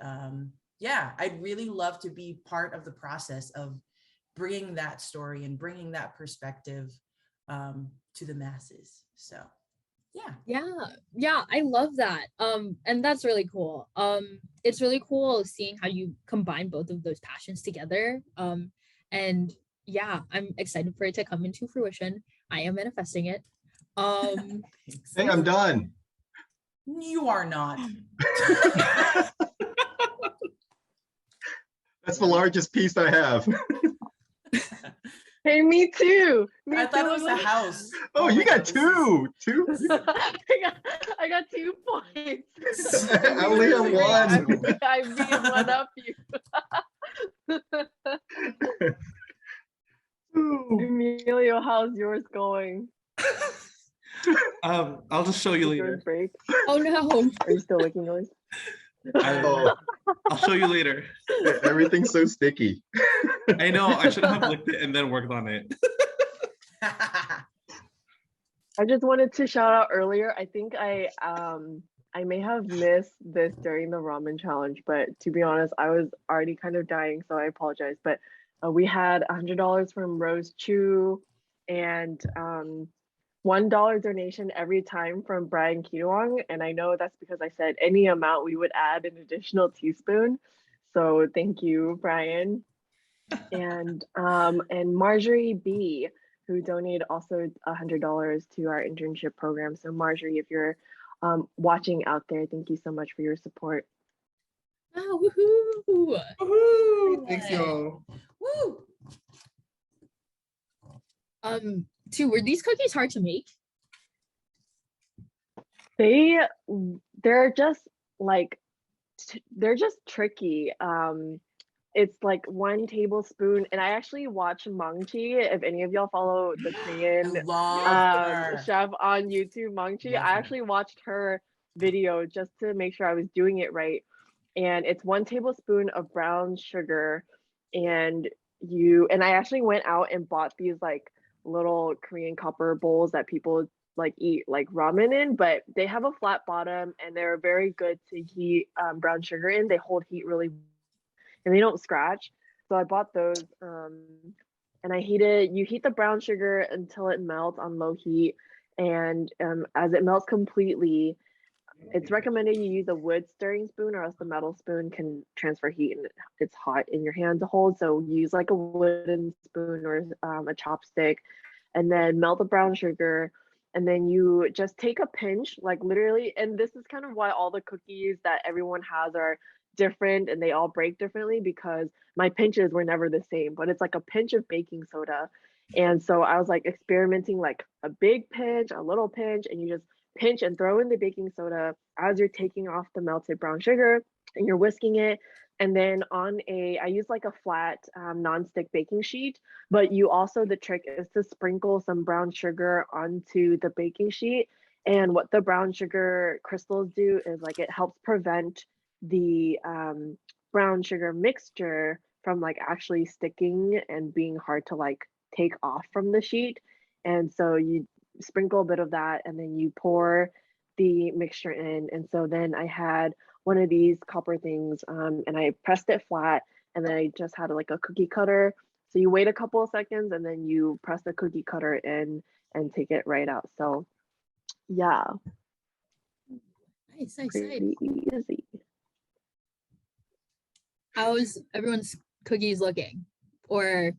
yeah, I'd really love to be part of the process of bringing that story and bringing that perspective to the masses. So yeah, I love that. And that's really cool. It's really cool seeing how you combine both of those passions together. And yeah, I'm excited for it to come into fruition. I am manifesting it. Hey, I'm done. You are not. That's the largest piece I have. Hey, me too. I thought it was a house. Oh, you got two. I got 2 points. I only have one. I beat one up you. Emilio, how's yours going? I'll just show you later. Yours break? Oh no. Are you still licking yours? Oh, I'll show you later. everything's so sticky. I know, I should have licked it and then worked on it. I just wanted to shout out earlier. I think I may have missed this during the ramen challenge, but to be honest, I was already kind of dying, so I apologize. But we had $100 from Rose Chu and $1 donation every time from Brian Kieatiwong, and I know that's because I said any amount we would add an additional teaspoon. So thank you, Brian. And Marjorie Bee, who donated also $100 to our internship program. So Marjorie, if you're watching out there, thank you so much for your support. Oh, woohoo! Woohoo! Thanks, y'all. Woo! Were these cookies hard to make? They're just like, they're just tricky. It's like 1 tablespoon, and I actually watch Mangchi. If any of y'all follow the Korean chef on YouTube, Mangchi, I actually watched her video just to make sure I was doing it right. And it's 1 tablespoon of brown sugar, and I actually went out and bought these like little Korean copper bowls that people like eat like ramen in, but they have a flat bottom and they're very good to heat brown sugar in. They hold heat really, and they don't scratch. So I bought those, and you heat the brown sugar until it melts on low heat. And as it melts completely, it's recommended you use a wood stirring spoon, or else the metal spoon can transfer heat and it's hot in your hand to hold. So use like a wooden spoon or a chopstick, and then melt the brown sugar. And then you just take a pinch, like literally, and this is kind of why all the cookies that everyone has are different and they all break differently, because my pinches were never the same, but it's like a pinch of baking soda. And so I was like experimenting, like a big pinch, a little pinch, and you just pinch and throw in the baking soda as you're taking off the melted brown sugar and you're whisking it. And then I use like a flat non-stick baking sheet, but the trick is to sprinkle some brown sugar onto the baking sheet. And what the brown sugar crystals do is like it helps prevent the brown sugar mixture from like actually sticking and being hard to like take off from the sheet. And so you sprinkle a bit of that and then you pour the mixture in. And so then I had one of these copper things and I pressed it flat, and then I just had like a cookie cutter. So you wait a couple of seconds and then you press the cookie cutter in and take it right out. So yeah. Nice. Pretty easy. How's everyone's cookies looking? Or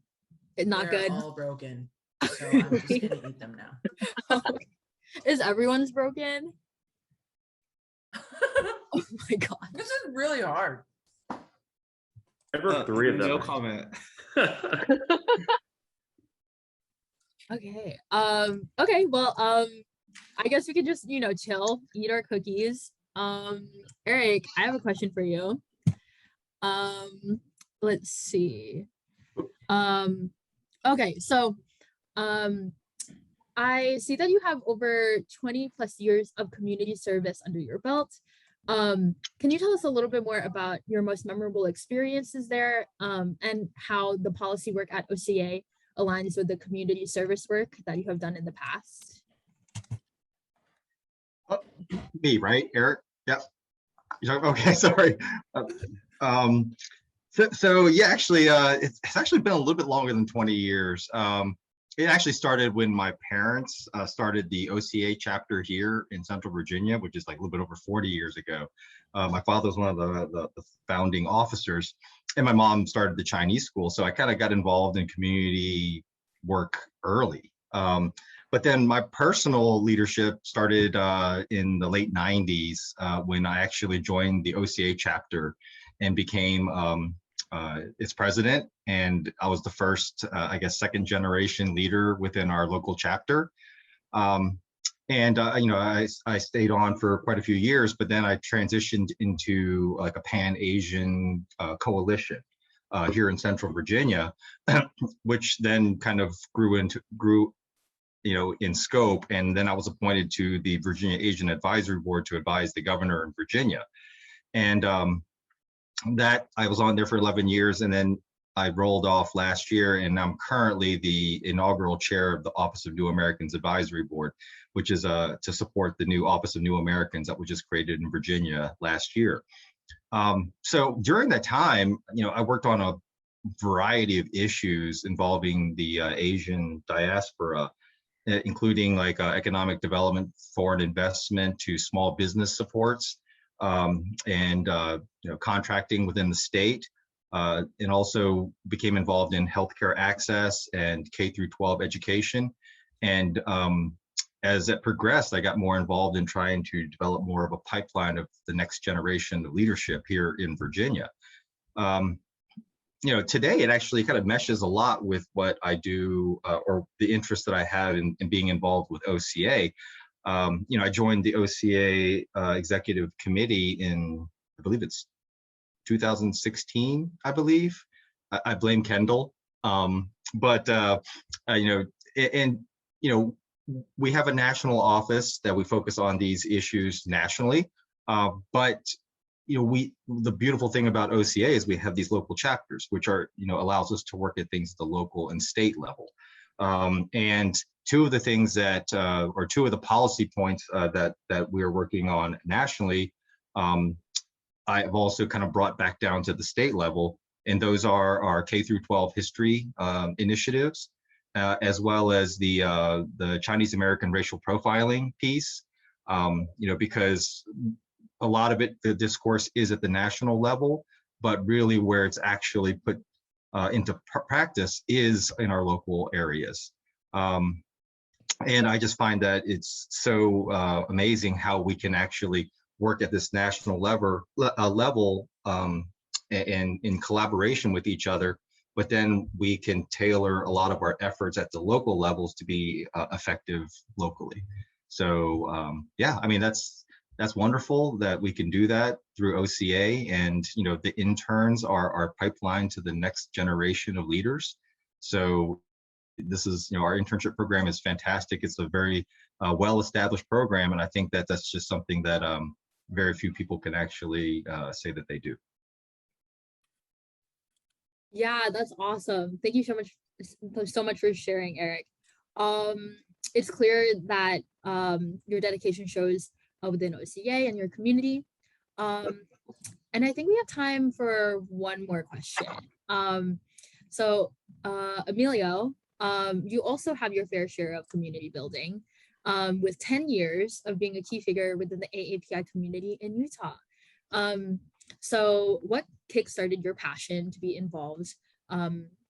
not They're good? all broken. So I'm just gonna eat them now. Is everyone's broken? Oh my god. This is really hard. I broke 3 of them. No comment. Okay. Okay, well, I guess we could just, chill, eat our cookies. Eric, I have a question for you. Let's see. Okay, so I see that you have over 20 plus years of community service under your belt. Can you tell us a little bit more about your most memorable experiences there, and how the policy work at OCA aligns with the community service work that you have done in the past? Me, right, Eric? Yep. Okay, sorry. So yeah, actually, it's actually been a little bit longer than 20 years. It actually started when my parents started the OCA chapter here in Central Virginia, which is like a little bit over 40 years ago. My father was one of the founding officers, and my mom started the Chinese school. So I kind of got involved in community work early. But then my personal leadership started in the late 90s when I actually joined the OCA chapter and became its president. And I was the first, I guess, second generation leader within our local chapter. I stayed on for quite a few years, but then I transitioned into like a Pan-Asian coalition here in Central Virginia, which then kind of grew in scope. And then I was appointed to the Virginia Asian Advisory Board to advise the governor in Virginia. And that I was on there for 11 years, and then I rolled off last year, and I'm currently the inaugural chair of the Office of New Americans Advisory Board, which is to support the new Office of New Americans that was just created in Virginia last year. So during that time, I worked on a variety of issues involving the Asian diaspora, including like economic development, foreign investment, to small business supports, and contracting within the state, and also became involved in healthcare access and K through 12 education. And as it progressed, I got more involved in trying to develop more of a pipeline of the next generation of leadership here in Virginia. Today it actually kind of meshes a lot with what I do, or the interest that I have in being involved with OCA. I joined the OCA executive committee in, I believe it's 2016, I believe. I blame Kendall. We have a national office that we focus on these issues nationally. The beautiful thing about OCA is we have these local chapters, which are, allows us to work at things at the local and state level. And two of the things that, or two of the policy points that we're working on nationally, I've also kind of brought back down to the state level, and those are our K through 12 history initiatives, as well as the Chinese American racial profiling piece, because a lot of it, the discourse is at the national level, but really where it's actually put into practice is in our local areas. And I just find that it's so amazing how we can actually work at this national level and in collaboration with each other, but then we can tailor a lot of our efforts at the local levels to be effective locally. So that's wonderful that we can do that through OCA, and the interns are our pipeline to the next generation of leaders. So this is, our internship program is fantastic. It's a very well-established program, and I think that that's just something that very few people can actually say that they do. Yeah, that's awesome. Thank you so much for sharing, Eric. It's clear that your dedication shows within OCA and your community. And I think we have time for one more question. Emilio, you also have your fair share of community building, with 10 years of being a key figure within the AAPI community in Utah. So what kickstarted your passion to be involved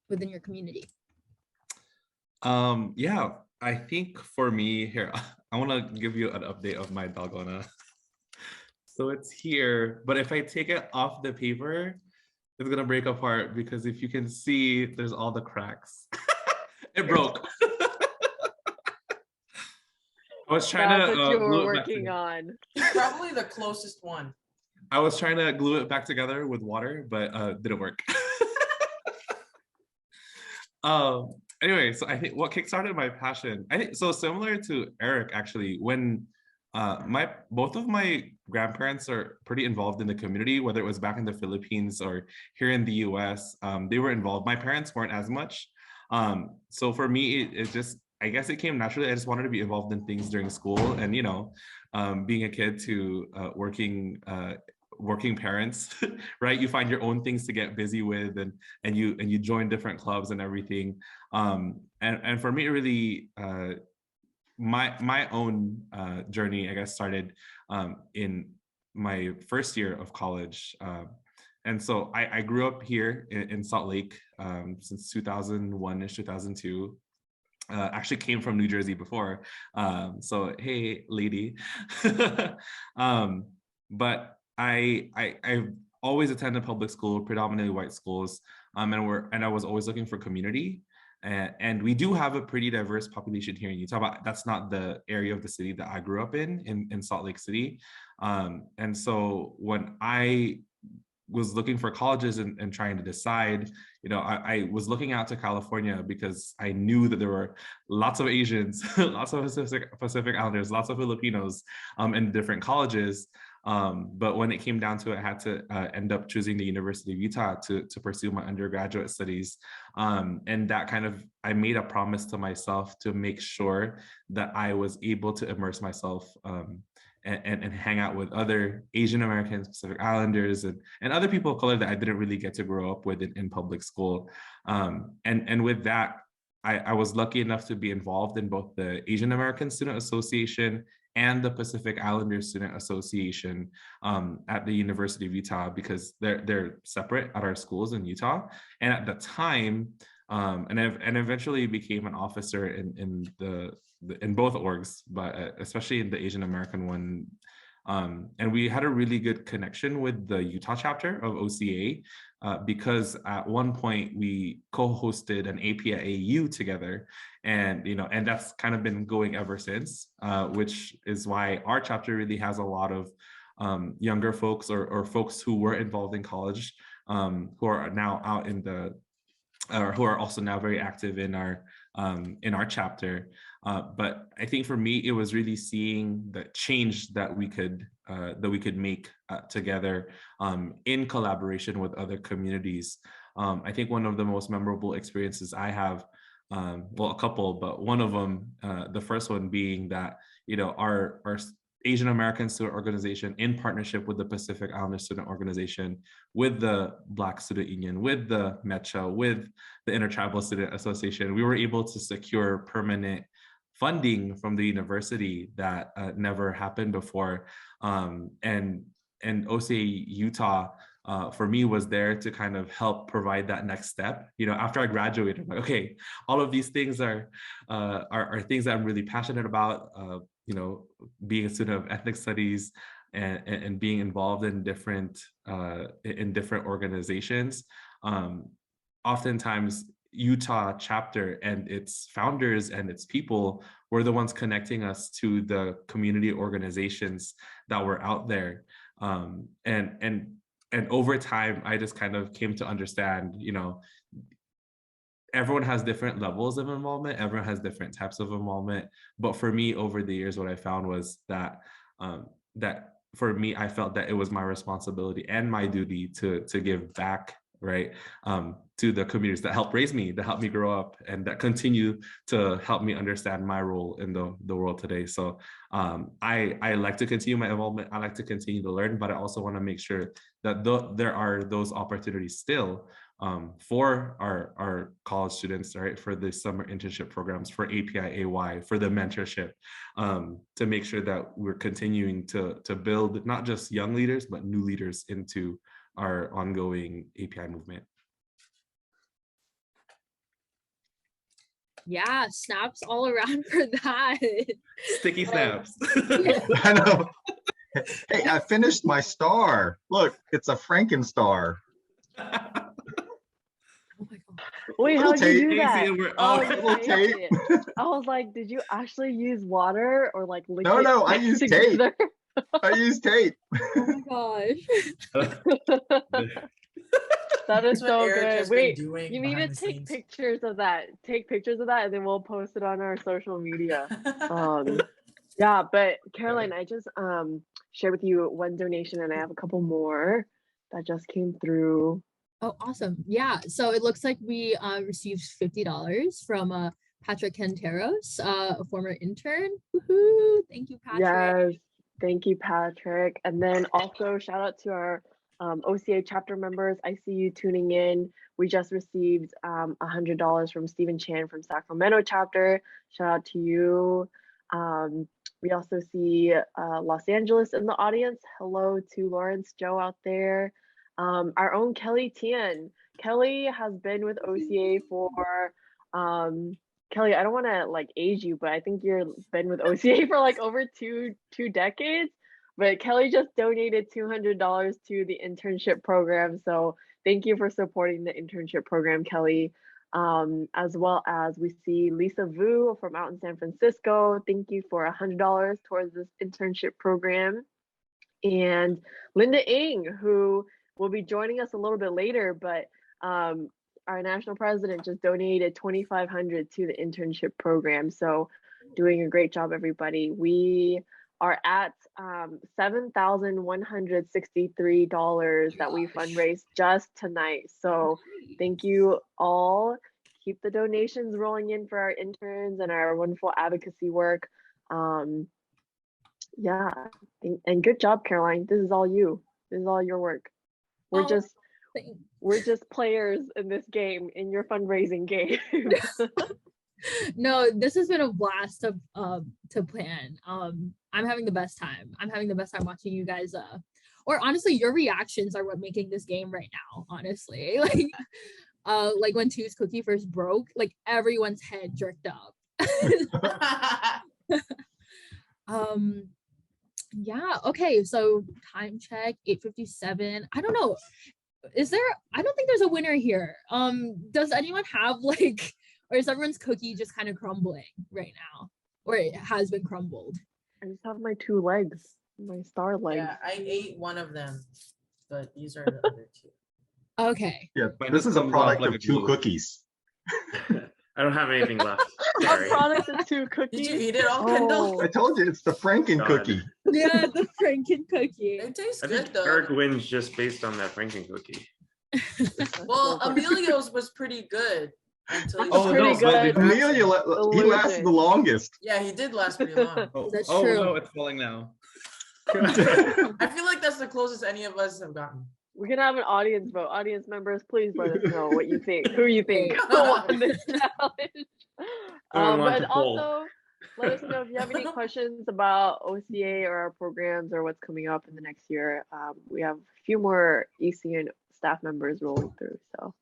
within your community? Yeah, I think for me here, I want to give you an update of my Dalgona. So it's here, but if I take it off the paper, it's gonna break apart, because if you can see, there's all the cracks. It broke. I was trying That's to what you were glue it working on. Probably the closest one. I was trying to glue it back together with water, but didn't work. anyway, so I think what kickstarted my passion, I think so similar to Eric, actually, when both of my grandparents are pretty involved in the community, whether it was back in the Philippines or here in the US, they were involved. My parents weren't as much. So for me, it just, I guess it came naturally. I just wanted to be involved in things during school, and being a kid to working parents, right? You find your own things to get busy with, and you join different clubs and everything. And for me, really, my own journey, I guess, started in my first year of college. And so I grew up here in Salt Lake since 2001-ish, 2002. Actually came from New Jersey before. So, hey, lady. But I've always attended public school, predominantly white schools, and I was always looking for community. And we do have a pretty diverse population here in Utah, but that's not the area of the city that I grew up in Salt Lake City. And so when I was looking for colleges and trying to decide, I was looking out to California because I knew that there were lots of Asians, lots of Pacific Islanders, lots of Filipinos in different colleges. But when it came down to it, I had to end up choosing the University of Utah to pursue my undergraduate studies. And that I made a promise to myself to make sure that I was able to immerse myself and hang out with other Asian Americans, Pacific Islanders, and other people of color that I didn't really get to grow up with in public school. And with that, I was lucky enough to be involved in both the Asian American Student Association and the Pacific Islander Student Association at the University of Utah, because they're separate at our schools in Utah. And at the time, and eventually became an officer in both orgs, but especially in the Asian American one. And we had a really good connection with the Utah chapter of OCA because at one point we co-hosted an APIAU together, and and that's kind of been going ever since, which is why our chapter really has a lot of younger folks or folks who were involved in college who are now out in the who are also now very active in our chapter. But I think for me, it was really seeing the change that we could make together in collaboration with other communities. I think one of the most memorable experiences I have, well, a couple, but one of them, the first one being that our Asian American Student Organization, in partnership with the Pacific Islander Student Organization, with the Black Student Union, with the MECHA, with the Intertribal Student Association, we were able to secure permanent funding from the university that never happened before. And OCA Utah, for me, was there to kind of help provide that next step. After I graduated, I'm like, okay, all of these things are things that I'm really passionate about. Being a student of ethnic studies and being involved in different organizations. Oftentimes, Utah chapter and its founders and its people were the ones connecting us to the community organizations that were out there. And over time, I just kind of came to understand, everyone has different levels of involvement, everyone has different types of involvement. But for me, over the years, what I found was that for me, I felt that it was my responsibility and my duty to give back, right, to the communities that helped raise me, that helped me grow up, and that continue to help me understand my role in the world today. So I like to continue my involvement. I like to continue to learn, but I also want to make sure that there are those opportunities still for our college students, right, for the summer internship programs, for API-AY, for the mentorship, to make sure that we're continuing to build not just young leaders, but new leaders into our ongoing API movement. Yeah, snaps all around for that. Sticky snaps. I know. Hey, I finished my star. Look, it's a Frankenstar. Oh my God. Wait, how did you do that? Little tape. I was like, did you actually use water or like liquid? No, I used tape. I used tape. Oh my gosh. That is That's what so Eric good. has been Wait, doing you need to behind the take scenes. pictures of that. Take pictures of that, and then we'll post it on our social media. Yeah, but Caroline, I just shared with you one donation, and I have a couple more that just came through. Oh, awesome. Yeah. So it looks like we received $50 from Patrick Canteros, a former intern. Woohoo! Thank you, Patrick. Yes, thank you, Patrick. And then also shout out to our OCA chapter members. I see you tuning in. We just received $100 from Stephen Chan from Sacramento chapter. Shout out to you. We also see Los Angeles in the audience. Hello to Lawrence, Zhou out there. Our own Kelly Tian. Kelly has been with OCA for Kelly, I don't want to like age you, but I think you've been with OCA for like over two decades. But Kelly just donated $200 to the internship program. So thank you for supporting the internship program, Kelly. As well as we see Lisa Vu from out in San Francisco. Thank you for $100 towards this internship program. And Linda Ng, who will be joining us a little bit later, but our national president just donated $2,500 to the internship program. So doing a great job, everybody. We are at $7,163 that we fundraised just tonight. So thank you all. Keep the donations rolling in for our interns and our wonderful advocacy work. Yeah, and good job, Caroline. This is all you. This is all your work. We're just players in this game, in your fundraising game. No, this has been a blast to plan. I'm having the best time. I'm having the best time watching you guys or honestly your reactions are what making this game right now, honestly. Like when Two's cookie first broke, like everyone's head jerked up. Yeah, okay, so time check 8:57. I don't know, I don't think there's a winner here. Does anyone have like, or is everyone's cookie just kind of crumbling right now, or it has been crumbled? I just have my two legs, my star legs. Yeah, I ate one of them, but these are the other two. Okay. Yeah, this is a product like of two cookies. I don't have anything left. A Sorry. product of two cookies. Did you eat it all, Kendall? I told you it's the Franken God. cookie. Yeah, the Franken cookie. It tastes I good think though. Eric wins just based on that Franken cookie. Well, Emilio's was pretty good until you Oh, pretty good. Emilio, he lasted the longest. Yeah, he did last pretty long. That's oh true. no, it's falling now. I feel like that's the closest any of us have gotten. We're gonna have an audience vote. Audience members, please let us know what you think. Who you think won this challenge? But also, let us know if you have any questions about OCA or our programs or what's coming up in the next year. We have a few more ECN staff members rolling through. So,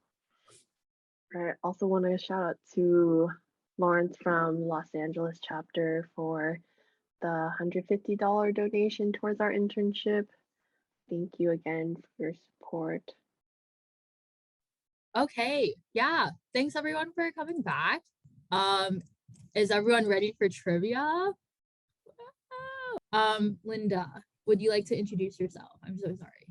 I also want to shout out to Lawrence from Los Angeles chapter for the $150 donation towards our internship. Thank you again for your support. Okay, yeah. Thanks everyone for coming back. Is everyone ready for trivia? Linda, would you like to introduce yourself? I'm so sorry.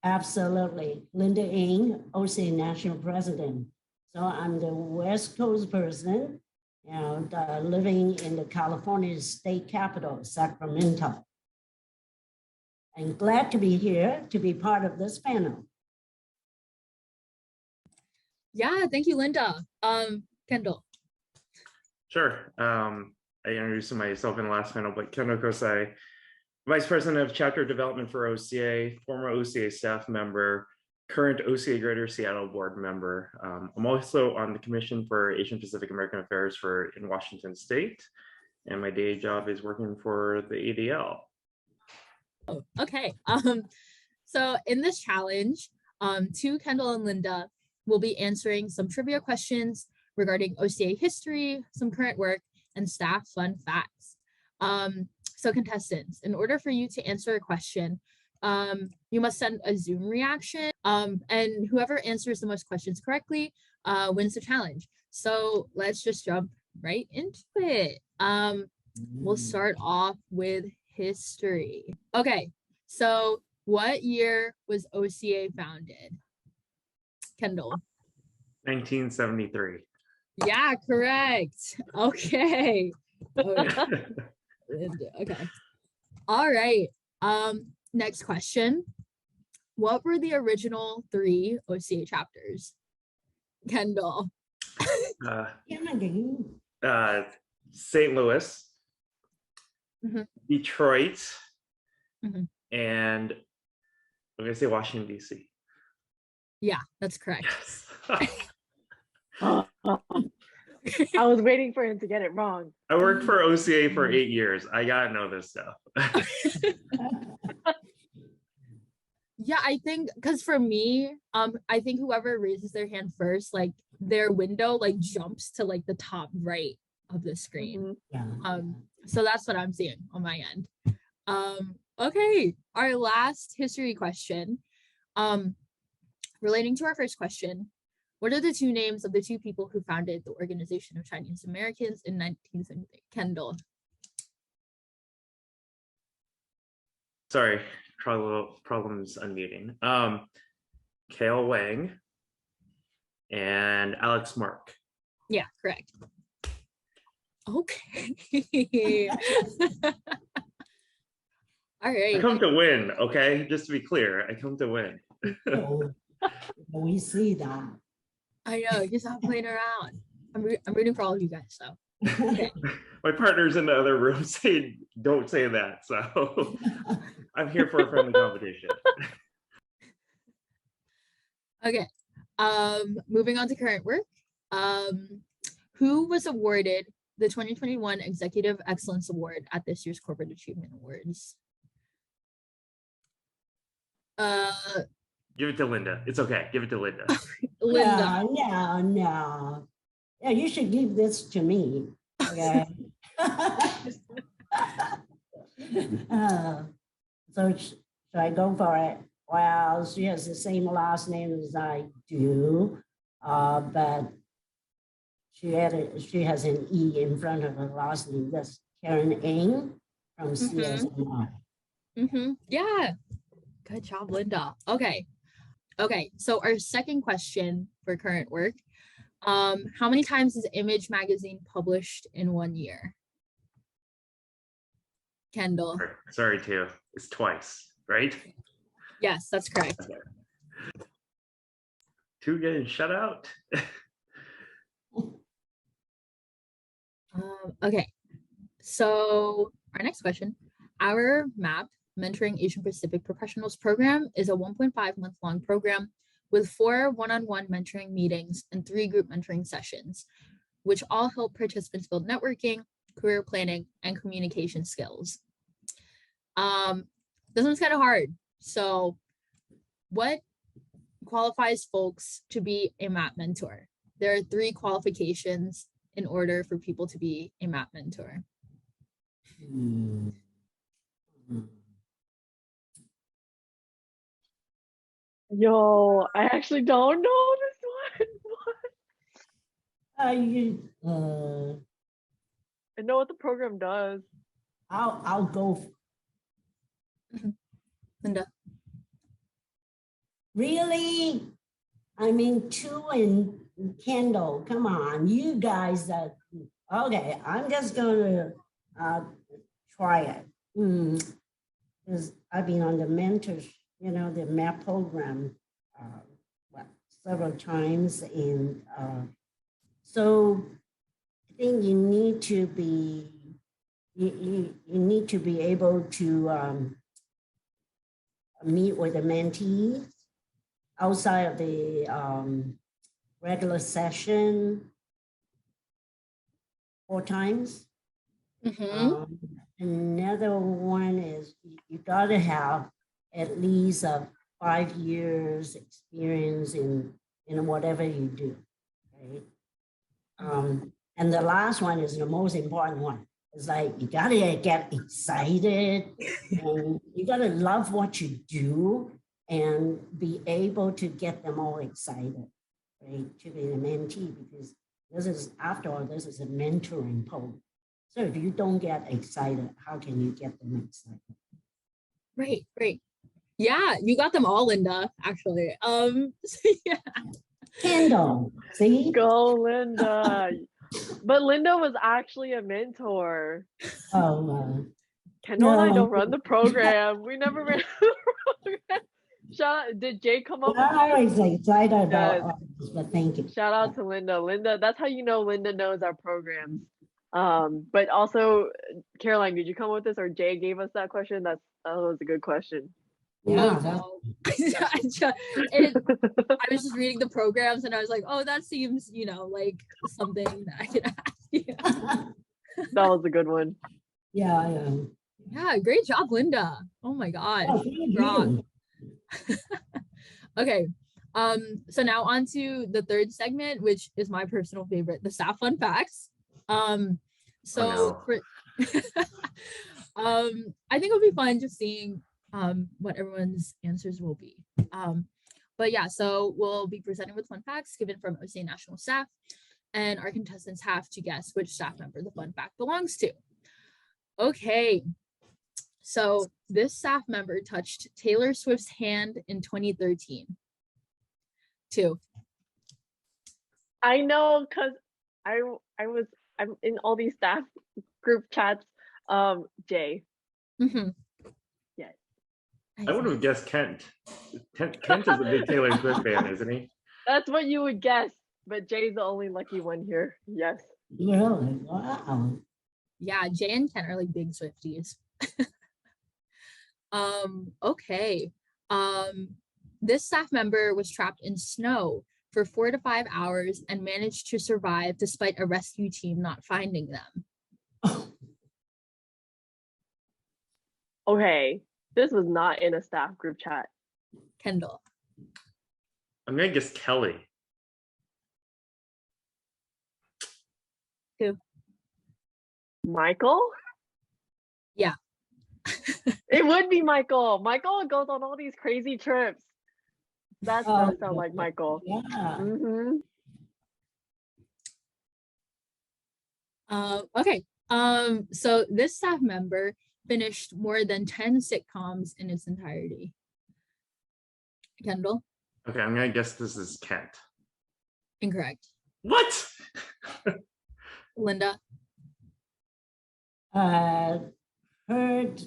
Absolutely. Linda Ng, OCA National President. So I'm the West Coast person, living in the California state capital, Sacramento. I'm glad to be here to be part of this panel. Yeah, thank you, Linda. Kendall. Sure. I introduced myself in the last panel, but Kendall Kosai, Vice President of Chapter Development for OCA, former OCA staff member, current OCA Greater Seattle board member. I'm also on the Commission for Asian Pacific American Affairs in Washington State, and my day job is working for the ADL. Oh, okay. So in this challenge, Kendall and Linda will be answering some trivia questions regarding OCA history, some current work, and staff fun facts. So contestants, in order for you to answer a question, you must send a Zoom reaction, and whoever answers the most questions correctly wins the challenge. So let's just jump right into it. We'll start off with history. Okay, so what year was OCA founded? Kendall. 1973. Yeah, correct. Okay. Okay. Okay. All right. Next question. What were the original 3 OCA chapters? Kendall. Uh, Kennedy. St. Louis, Mhm. Detroit, Mhm. and I'm gonna say Washington, D.C. Yeah, that's correct. Yes. I was waiting for him to get it wrong. I worked for OCA for 8 years. I gotta know this stuff. Yeah, I think because for me, I think whoever raises their hand first, like their window like jumps to like the top right of the screen. Mhm. Yeah. So that's what I'm seeing on my end. Okay, our last history question. Relating to our first question, what are the 2 names of the 2 people who founded the Organization of Chinese Americans in 1973? Kendall. Sorry, problems unmuting. Kale Wang and Alex Mark. Yeah, correct. Okay. All I right. come to win, okay? Just to be clear, I come to win. Oh, we see that. I know, just not playing around. I'm rooting for all of you guys, so. Okay. My partner's in the other room saying, don't say that. So I'm here for a friendly competition. Okay. Moving on to current work. Who was awarded the 2021 Executive Excellence Award at this year's Corporate Achievement Awards? Give it to Linda. It's okay. Give it to Linda. Linda. No. Yeah, you should give this to me. Okay. So should I go for it? Well, she has the same last name as I do, but she has an E in front of her last name. That's Karen Ng from CSMI. Yeah. Good job, Linda. Okay. So our second question for current work. How many times is Image magazine published in 1 year? Kendall. Sorry, too. It's twice, right? Yes, that's correct. Okay. 2 getting shut out. Okay. So our next question. Our MAP, Mentoring Asian Pacific Professionals program, is a 1.5-month-long program with 4 one-on-one mentoring meetings and 3 group mentoring sessions, which all help participants build networking, career planning, and communication skills. This one's kind of hard. So what qualifies folks to be a MAP mentor? There are 3 qualifications in order for people to be a MAP mentor. Yo, I actually don't know this one. I know what the program does. I'll go. Linda. Really? I mean, 2 and Kendall, come on, you guys. Okay, I'm just going to try it. Because I've been on the mentors, the MAP program several times. And so I think you need to be, you need to be able to meet with the mentees outside of the regular session 4 times. Another one is you got to have at least 5 years experience in whatever you do, right? And the last one is the most important one. It's like you got to get excited and you got to love what you do and be able to get them all excited, right? To be the mentee, because this is, after all, this is a mentoring program. So if you don't get excited, how can you get them excited? Right. Yeah, you got them all, Linda, actually. So yeah. Kendall, see? Go, Linda. But Linda was actually a mentor. Oh, Kendall and I no. don't run the program. We never ran the program. Shout out, did Jay come up with I'm always excited about Yes. all this, but thank you. Shout out to Linda. Linda, that's how you know Linda knows our programs. But also, Caroline, did you come up with this or Jay gave us that question? That was a good question. Yeah, Oh, that's- no. I was just reading the programs and I was like, oh, that seems, you know, like something that I could ask you. That was a good one. yeah. Yeah, great job, Linda. Oh my gosh. Oh, thank rock. you. Okay. So now on to the third segment, which is my personal favorite, the staff fun facts. So no. for I think it'll be fun just seeing what everyone's answers will be. But yeah, so we'll be presenting with fun facts given from OCA National staff, and our contestants have to guess which staff member the fun fact belongs to. Okay, so this staff member touched Taylor Swift's hand in 2013. 2. I know because I'm in all these staff group chats. Jay. Mm-hmm. Yes. I would have guessed Kent. Kent is a big Taylor Swift fan, isn't he? That's what you would guess, but Jay's the only lucky one here. Yes. Really? Wow. Yeah, Jay and Ken are like big Swifties. Okay. This staff member was trapped in snow for 4 to 5 hours and managed to survive despite a rescue team not finding them. Okay. This was not in a staff group chat. Kendall. I'm gonna guess Kelly. 2. Michael? Yeah. It would be Michael. Michael goes on all these crazy trips. That does sound like Michael. Yeah. Mm-hmm. Okay. So this staff member finished more than 10 sitcoms in its entirety. Kendall. Okay, I'm gonna guess this is Kent. Incorrect. What? Linda. Heard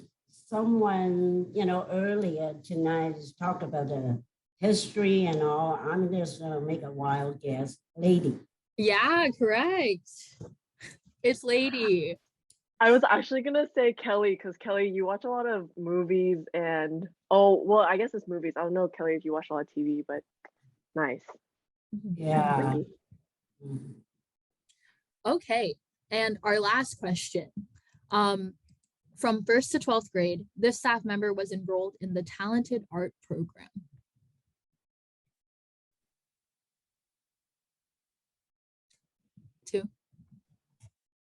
someone, earlier tonight talk about the history and all. I'm just gonna make a wild guess. Lady. Yeah, correct. It's Lady. I was actually gonna say Kelly because Kelly, you watch a lot of movies and I guess it's movies. I don't know, Kelly, if you watch a lot of TV, but nice. Yeah. Lady. Okay, and our last question. From 1st to 12th grade, this staff member was enrolled in the Talented Art program. 2.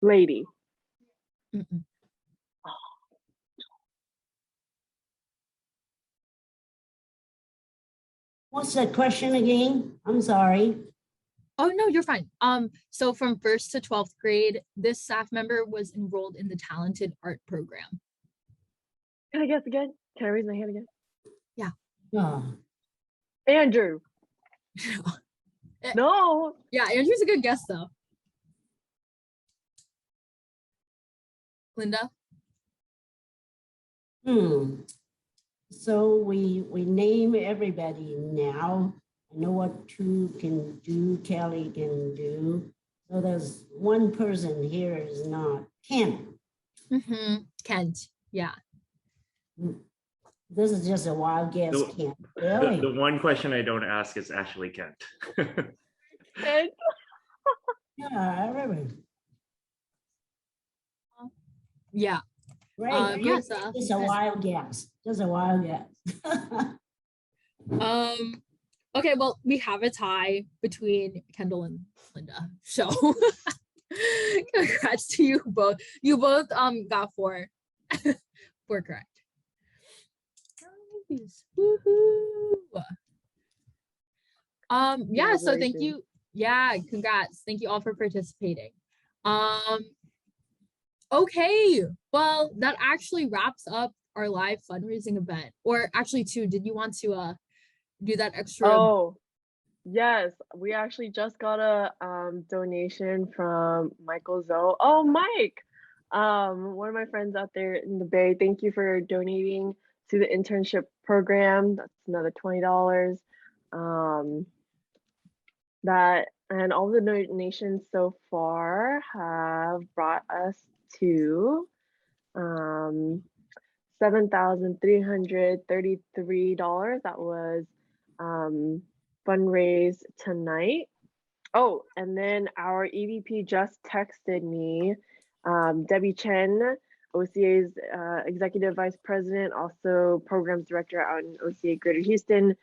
Lady. Mm-mm. What's the question again? I'm sorry. Oh, no, you're fine. So from 1st to 12th grade, this staff member was enrolled in the Talented Art program. Can I guess again? Can I raise my hand again? Oh, Andrew. No. Yeah, Andrew's a good guess though. Linda. So we name everybody now. I know what 2 can do, Kelly can do. So there's one person here is not Ken. Kent. Yeah. This is just a wild guess, The- Ken. Really? The one question I don't ask is Ashley Kent. And Yeah, I remember. Yeah. Great. Yes, Just a wild guess. Just a wild guess. Okay, well, we have a tie between Kendall and Linda. So congrats to you both. You both got 4. 4 correct. Nice. Woohoo. Yeah, so thank you. Yeah, congrats. Thank you all for participating. Okay, well, that actually wraps up our live fundraising event. Or actually, did you want to do that extra? Yes, we actually just got a donation from Michael Zhou. Oh, Mike, one of my friends out there in the Bay. Thank you for donating to the internship program. That's another $20. That and all the donations so far have brought us to $7,333. That was fundraised tonight. Oh, and then our EVP just texted me, Debbie Chen, OCA's executive vice president, also programs director out in OCA Greater Houston,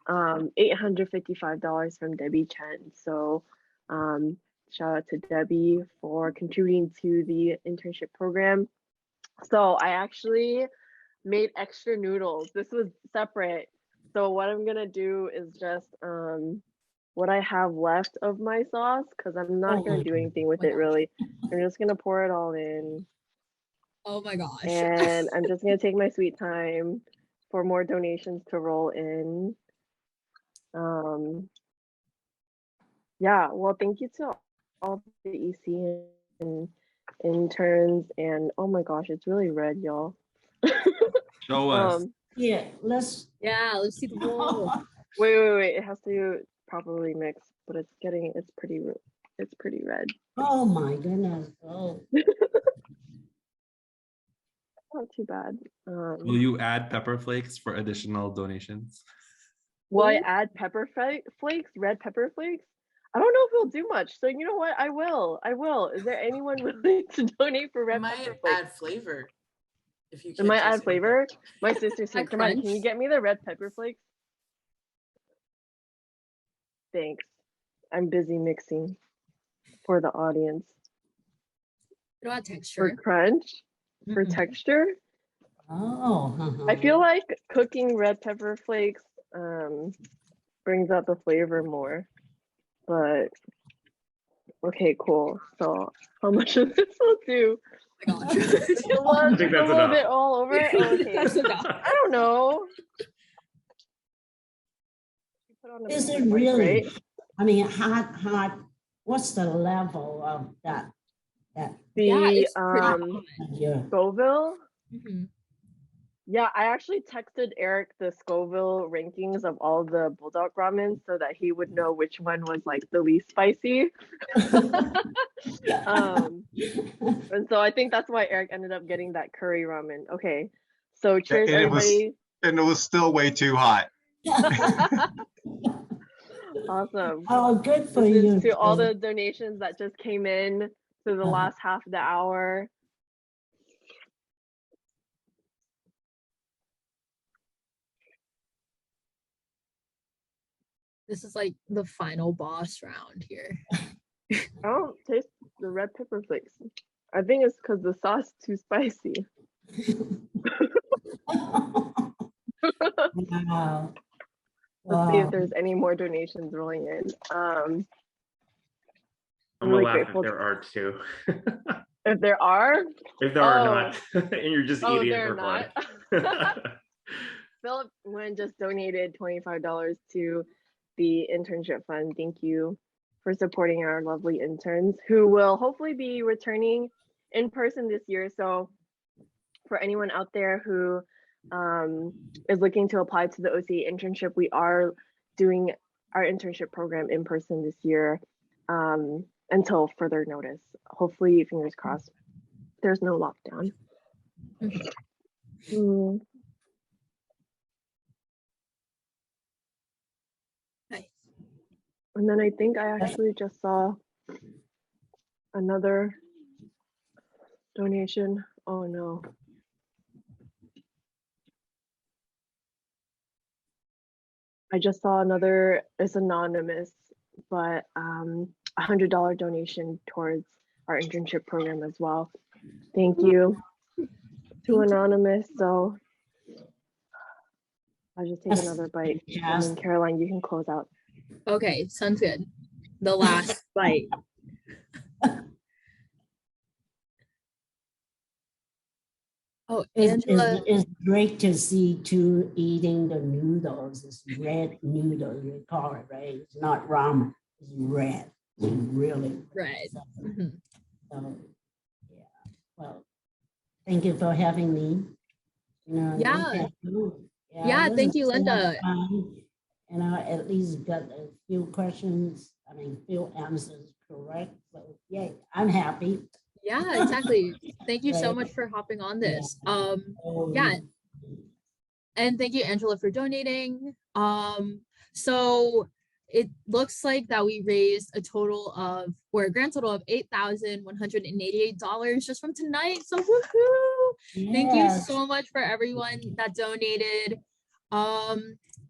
$855 from Debbie Chen. So shout out to Debbie for contributing to the internship program. So I actually made extra noodles. This was separate. So what I'm gonna do is just what I have left of my sauce, because I'm not gonna do anything with it really. I'm just gonna pour it all in. Oh my gosh. And I'm just gonna take my sweet time for more donations to roll in. Yeah, well, thank you to all the EC and interns, and oh my gosh, it's really red, y'all. Show us. Yeah, let's. Yeah, let's see the bowl. Wait, it has to properly mix, but it's pretty red. Oh my goodness. Oh. Not too bad. Will you add pepper flakes for additional donations? Will I add pepper flakes, red pepper flakes? I don't know if it'll do much. So you know what? I will. Is there anyone willing to donate for It red might pepper flakes? add flavor. If you It might add taste flavor. My sister's here. Add Come on, can crunch. you get me the red pepper flakes? Thanks. I'm busy mixing for the audience. It'll add For texture. crunch, for Mhm. texture. Oh. I feel like cooking red pepper flakes brings out the flavor more. But okay, cool. So how much of this will do? Oh my gosh. I think that's a little bit enough. all over it. Oh, okay. That's enough. I don't know. Put on the Is it pepper flakes, really? right? I mean, hot. What's the level of that? Yeah, The it's pretty common. Yeah. Scoville. Mhm. Yeah, I actually texted Eric the Scoville rankings of all the Bulldog ramen so that he would know which one was like the least spicy. And so I think that's why Eric ended up getting that curry ramen. Okay, so cheers, And everybody. it was still way too hot. Awesome. Oh, good for This you. is to all Chen. the donations that just came in to the last half of the hour. This is like the final boss round here. I don't taste the red pepper flakes. I think it's because the sauce is too spicy. Wow. Let's see if Wow. there's any more donations rolling in. I'm I'm gonna really laugh if grateful. there are two. If there are, If there are not, and you're just oh, eating it they're for fun. not. Philip Nguyen just donated $25 to the internship fund. Thank you for supporting our lovely interns who will hopefully be returning in person this year. So for anyone out there who is looking to apply to the OCA internship, we are doing our internship program in person this year until further notice. Hopefully, fingers crossed, there's no lockdown. Nice. And then I think I actually just saw another donation. Oh no. I just saw another, it's anonymous, but $100 donation towards our internship program as well. Thank you to Anonymous. So I'll just take another bite. And then Caroline, you can close out. Okay, sounds good. The last bite. Oh, It's, Angela. it's great to see two eating the noodles. It's red noodles, you call it, right? It's not ramen. It's red. It's really red. Right. So, Mhm. so, yeah. Well, thank you for having me. You know, Yeah. yeah, Yeah, this thank is you, so much Linda. fun. And I at least got a few questions, few answers correct. So yeah, I'm happy. Yeah, exactly. Thank you so Right. much for hopping on Yeah. this. Oh, Yeah, and thank you, Angela, for donating. So it looks like that we raised a total of, or a grand total of $8,188 just from tonight. So woohoo! Thank you yes. so much for everyone that donated.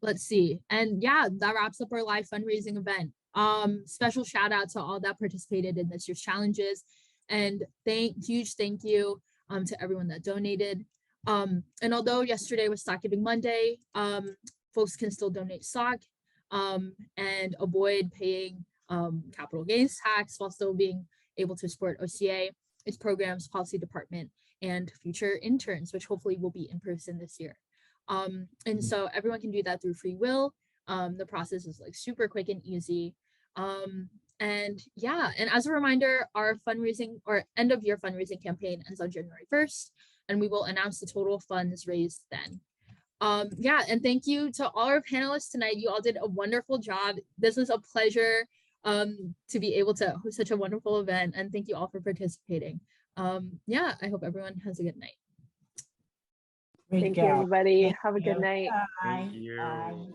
Let's see. And yeah, that wraps up our live fundraising event. Special shout out to all that participated in this year's challenges. And huge thank you to everyone that donated. And although yesterday was Stock Giving Monday, folks can still donate stock and avoid paying capital gains tax while still being able to support OCA, its programs, policy department, and future interns, which hopefully will be in person this year. And so everyone can do that through free will. The process is like super quick and easy. And yeah, and as a reminder, our fundraising or end of year fundraising campaign ends on January 1st, and we will announce the total funds raised then. Yeah, and thank you to all our panelists tonight. You all did a wonderful job. This was a pleasure to be able to host such a wonderful event, and thank you all for participating. Yeah, I hope everyone has a good night. Great Thank job. you, everybody. Thank Have a good you. night. Bye. Thank you. Bye.